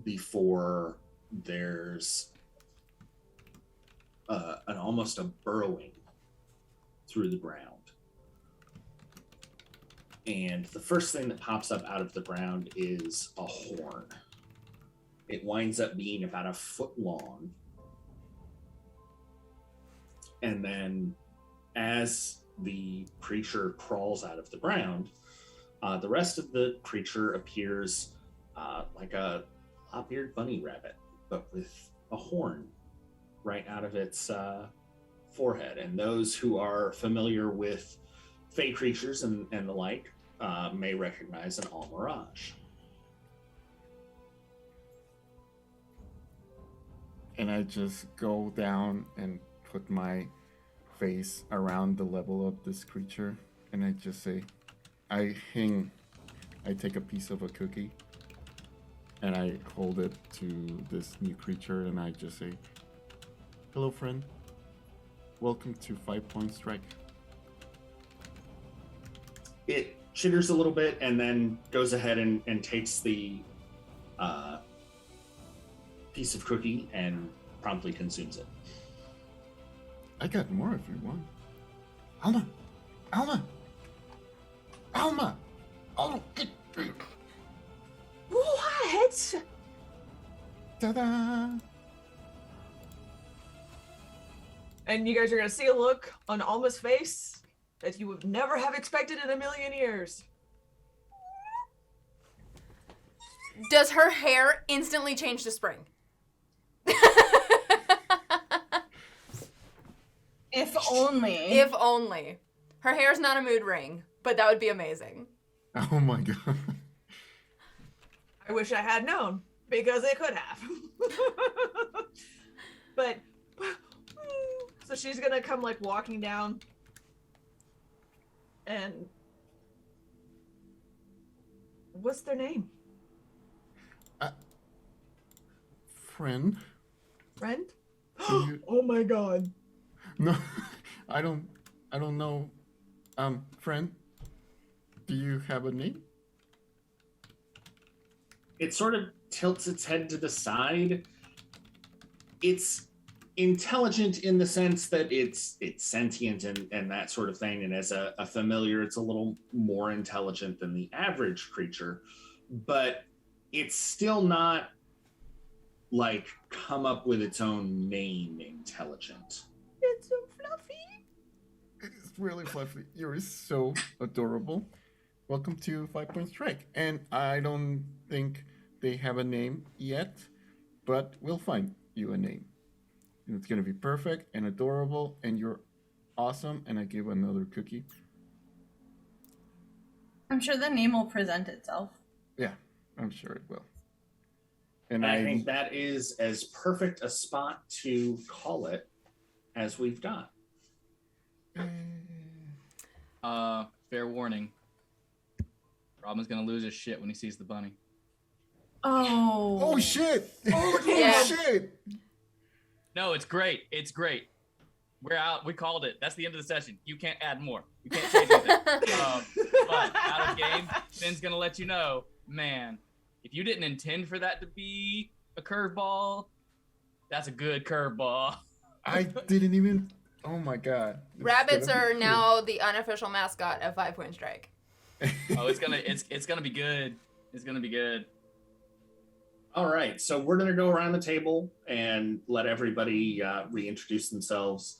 before there's almost a burrowing through the ground. And the first thing that pops up out of the ground is a horn. It winds up being about a foot long. And then as the creature crawls out of the ground, the rest of the creature appears like a lop-eared bunny rabbit, but with a horn right out of its forehead. And those who are familiar with fey creatures and the like may recognize an Almirage. And I just go down and put my face around the level of this creature, and I just say, I take a piece of a cookie, and I hold it to this new creature, and I just say, hello, friend. Welcome to 5 Point Strike. It chitters a little bit and then goes ahead and takes the piece of cookie and promptly consumes it. I got more if you want. Alma! Oh, get... What? Ta-da! And you guys are gonna see a look on Alma's face that you would never have expected in a million years. Does her hair instantly change to spring? If only. If only. Her hair's not a mood ring, but that would be amazing. Oh my god. I wish I had known, because it could have. But, so she's gonna come like walking down and what's their name? Friend? Friend? You... Oh my god. No, I don't know. Friend, do you have a name? It sort of tilts its head to the side. It's intelligent in the sense that it's sentient and that sort of thing. And as a familiar, it's a little more intelligent than the average creature, but it's still not like come up with its own name intelligent. It's so fluffy. It's really fluffy. You're so adorable. Welcome to 5 Point Strike. And I don't think they have a name yet, but we'll find you a name. And it's going to be perfect and adorable, and you're awesome. And I give another cookie. I'm sure the name will present itself. Yeah, I'm sure it will. And I think that is as perfect a spot to call it as we've got. Fair warning. Robin's gonna lose his shit when he sees the bunny. Oh shit! Oh Yeah. shit! No, it's great. It's great. We're out. We called it. That's the end of the session. You can't add more. You can't change anything. But out of game, Finn's gonna let you know, man, if you didn't intend for that to be a curveball, that's a good curveball. I didn't even. Oh my god! Rabbits are now the unofficial mascot of 5 Point Strike. Oh, it's gonna be good. It's gonna be good. All right, so we're going to go around the table and let everybody reintroduce themselves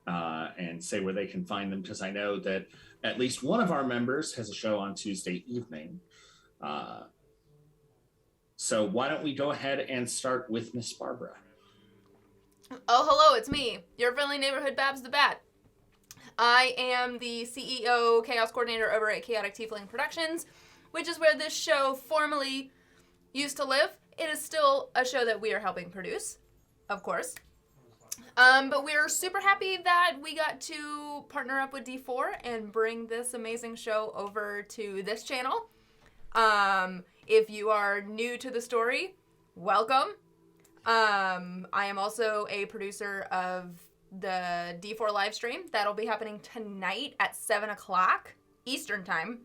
and say where they can find them, because I know that at least one of our members has a show on Tuesday evening. So why don't we go ahead and start with Miss Barbara? Oh, hello, it's me, your friendly neighborhood Babs the Bat. I am the CEO, Chaos Coordinator over at Chaotic Tiefling Productions, which is where this show formerly used to live. It is still a show that we are helping produce, of course. But we're super happy that we got to partner up with D4 and bring this amazing show over to this channel. If you are new to the story, welcome. I am also a producer of the D4 live stream. That'll be happening tonight at 7 o'clock Eastern Time.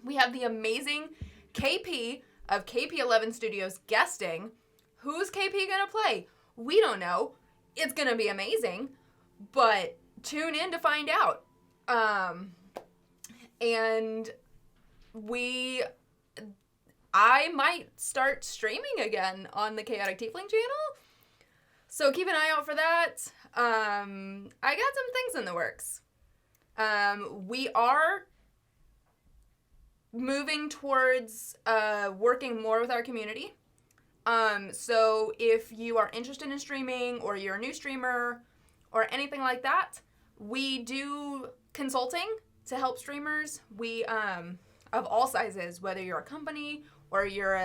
We have the amazing KP of KP11 Studios guesting. Who's KP gonna play? We don't know. It's gonna be amazing, but tune in to find out. And I might start streaming again on the Chaotic Tiefling channel, so keep an eye out for that. I got some things in the works. We are moving towards working more with our community. So if you are interested in streaming, or you're a new streamer or anything like that, we do consulting to help streamers. We of all sizes, whether you're a company or you're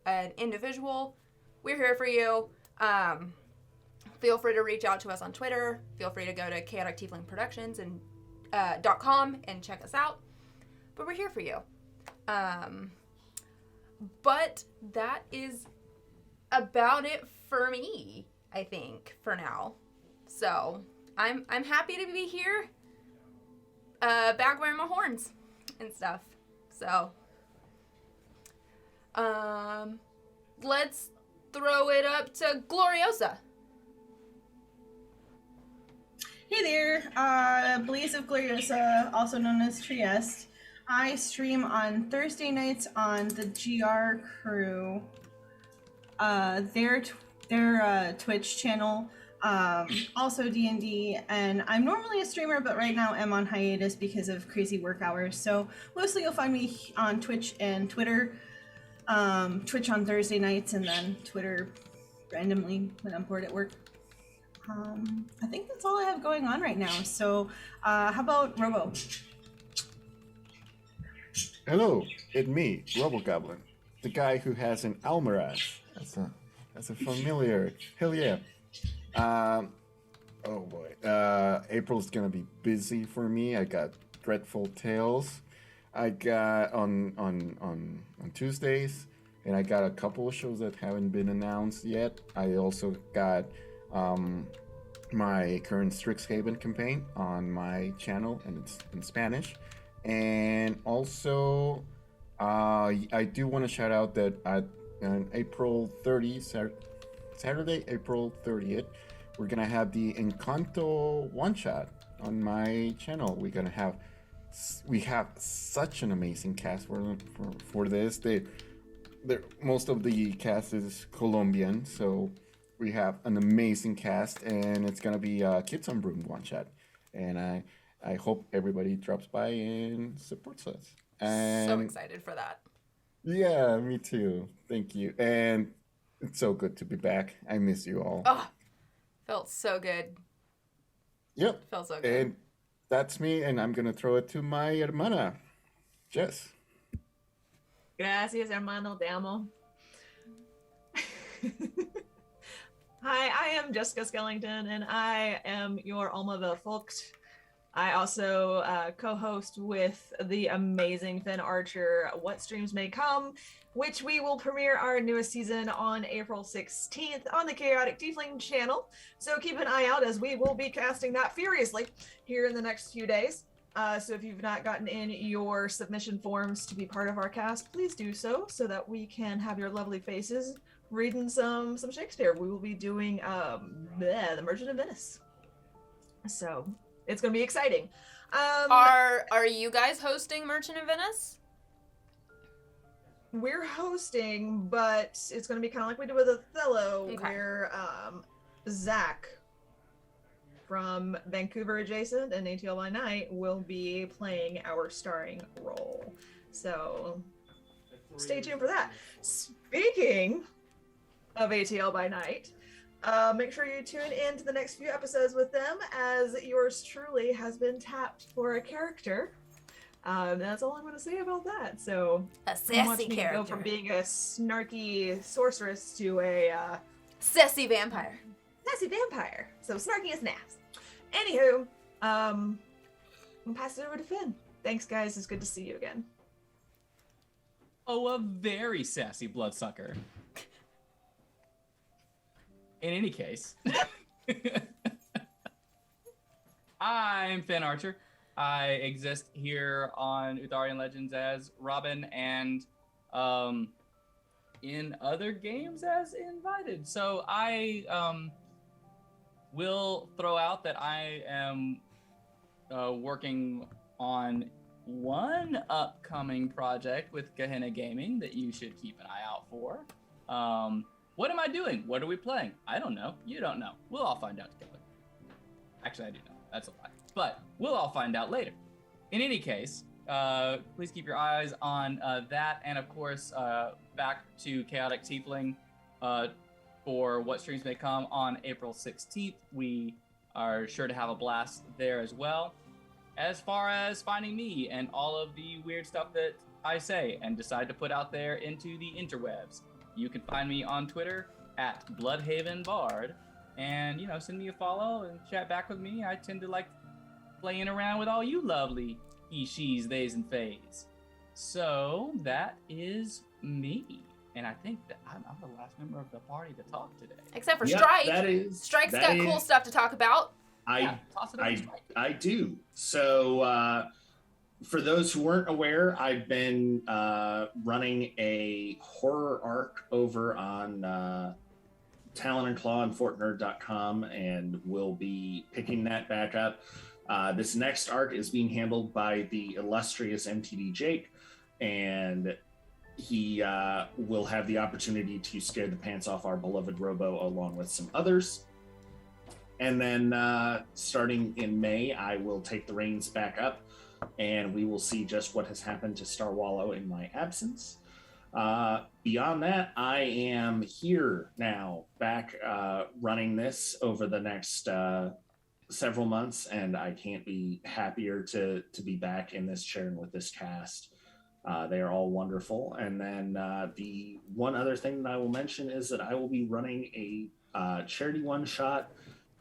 an individual, we're here for you. Feel free to reach out to us on Twitter. Feel free to go to Chaotic Tiefling Productions and .com and check us out. But we're here for you. But that is about it for me, I think, for now. So I'm happy to be here, back wearing my horns and stuff. So let's throw it up to Gloriosa. Hey there, Blaze of Gloriosa, also known as Trieste. I stream on Thursday nights on the GR Crew, their Twitch channel, also D&D, and I'm normally a streamer, but right now I'm on hiatus because of crazy work hours, so mostly you'll find me on Twitch and Twitter. Twitch on Thursday nights, and then Twitter randomly when I'm bored at work. I think that's all I have going on right now, so how about Robo? Hello, it's me, Robogoblin, the guy who has an Almaraz. That's a familiar. Hell yeah. Oh boy. April's gonna be busy for me. I got Dreadful Tales. I got on Tuesdays, and I got a couple of shows that haven't been announced yet. I also got my current Strixhaven campaign on my channel, and it's in Spanish. And also, I do want to shout out that on April 30th, Saturday, April 30th, we're gonna have the Encanto one shot on my channel. We have such an amazing cast for this. Most of the cast is Colombian, so we have an amazing cast, and it's gonna be Kids on Broom one shot, and I hope everybody drops by and supports us. And So excited for that. yeah, me too. Thank you, and it's so good to be back. I miss you all. Oh, felt so good. Yep. Felt so good. And that's me, and I'm gonna throw it to my hermana, Jess. Gracias, hermano. Te amo. Hi, I am Jessica Skellington, and I am your Alma Vogt. I also co-host with the amazing Finn Archer What Streams May Come, which we will premiere our newest season on April 16th on the Chaotic Tiefling channel. So keep an eye out, as we will be casting that furiously here in the next few days. So if you've not gotten in your submission forms to be part of our cast, please do so that we can have your lovely faces reading some Shakespeare. We will be doing The Merchant of Venice. So it's going to be exciting. Are you guys hosting Merchant of Venice? We're hosting, but it's going to be kind of like we did with Othello, Okay. where Zach from Vancouver Adjacent and ATL by Night will be playing our starring role. So stay tuned for that. Speaking of ATL by Night, make sure you tune in to the next few episodes with them, as yours truly has been tapped for a character. That's all I'm going to say about that. So A watch sassy me character. go from being a snarky sorceress to a Sassy vampire. sassy vampire. So snarky as snaps. Anywho, I'm gonna pass it over to Finn. Thanks, guys. It's good to see you again. Oh, a very sassy bloodsucker. In any case, I'm Finn Archer. I exist here on Utharian Legends as Robin, and in other games as Invited. So I will throw out that I am working on one upcoming project with Gehenna Gaming that you should keep an eye out for. What am I doing? What are we playing? I don't know. You don't know. We'll all find out together. Actually, I do know. That's a lie. But we'll all find out later. In any case, please keep your eyes on that. And of course, back to Chaotic Tiefling for What Streams May Come on April 16th. We are sure to have a blast there as well. As far as finding me and all of the weird stuff that I say and decide to put out there into the interwebs, you can find me on Twitter at BloodhavenBard, and send me a follow and chat back with me. I tend to like playing around with all you lovely he, she's, theys, and fays. So that is me, and I think that I'm the last member of the party to talk today. Except for Yep, Strike. Strike's got cool stuff to talk about. Toss it over to Strike. I do. So for those who weren't aware, I've been running a horror arc over on Talon and Claw and FortNerd.com, and we'll be picking that back up. This next arc is being handled by the illustrious MTD Jake, and he will have the opportunity to scare the pants off our beloved Robo along with some others. And then starting in May, I will take the reins back up, and we will see just what has happened to Star Wallow in my absence. Beyond that, I am here now, back running this over the next several months, and I can't be happier to be back in this chair and with this cast. They are all wonderful. And then the one other thing that I will mention is that I will be running a charity one-shot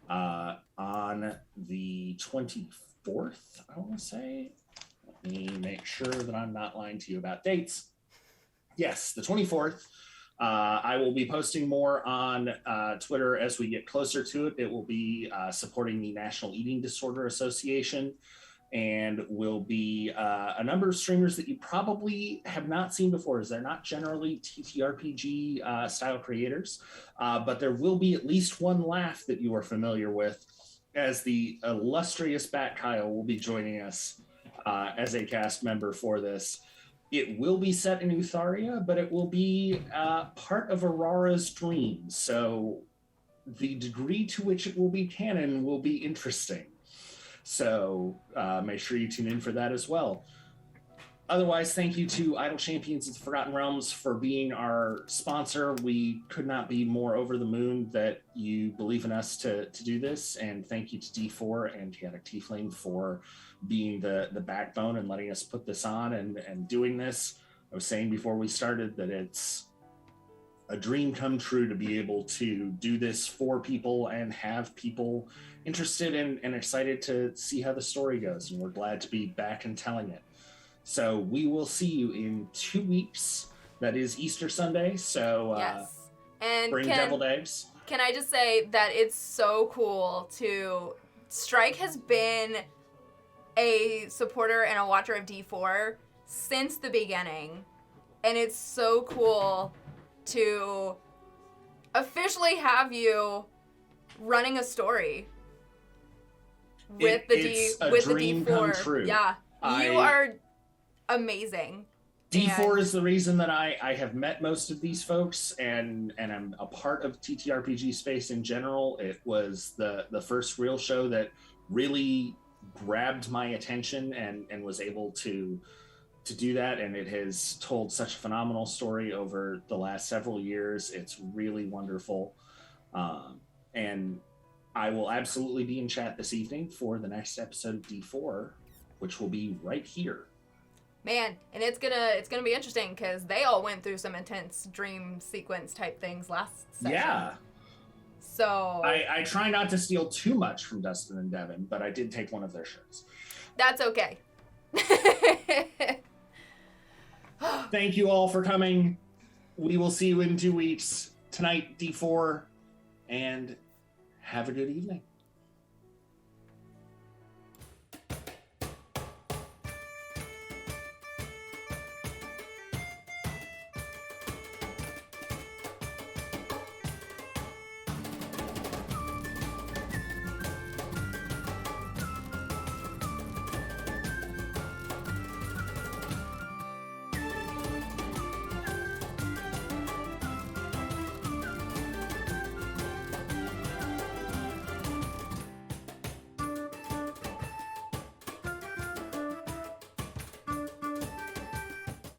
on the 24th, I want to say. Let me make sure that I'm not lying to you about dates. Yes, the 24th. I will be posting more on Twitter as we get closer to it. It will be supporting the National Eating Disorder Association. and will be a number of streamers that you probably have not seen before, as they're not generally TTRPG style creators, but there will be at least one laugh that you are familiar with, as the illustrious Bat Kyle will be joining us as a cast member for this. It will be set in Utharia, but it will be part of Aurara's dream, so the degree to which it will be canon will be interesting. So make sure you tune in for that as well. Otherwise, thank you to Idle Champions of the Forgotten Realms for being our sponsor. We could not be more over the moon that you believe in us to do this. And thank you to D4 and Chaotic Tiefling for being the backbone and letting us put this on and doing this. I was saying before we started that it's a dream come true to be able to do this for people and have people interested and excited to see how the story goes. And we're glad to be back and telling it. So we will see you in 2 weeks. That is Easter Sunday. So yes. And bring deviled eggs. Can I just say that it's so cool to... Strike has been a supporter and a watcher of D4 since the beginning. And it's so cool to officially have you running a story with the D4. Come true. Yeah, you are amazing. D4 is the reason that I have met most of these folks and I'm a part of TTRPG space in general. It was the first real show that really grabbed my attention and was able to do that, and it has told such a phenomenal story over the last several years. It's really wonderful. And I will absolutely be in chat this evening for the next episode of D4, which will be right here. Man, and it's gonna be interesting because they all went through some intense dream sequence type things last session. Yeah. So I try not to steal too much from Dustin and Devin, but I did take one of their shirts. That's okay. Thank you all for coming. We will see you in 2 weeks. Tonight, D4, and have a good evening.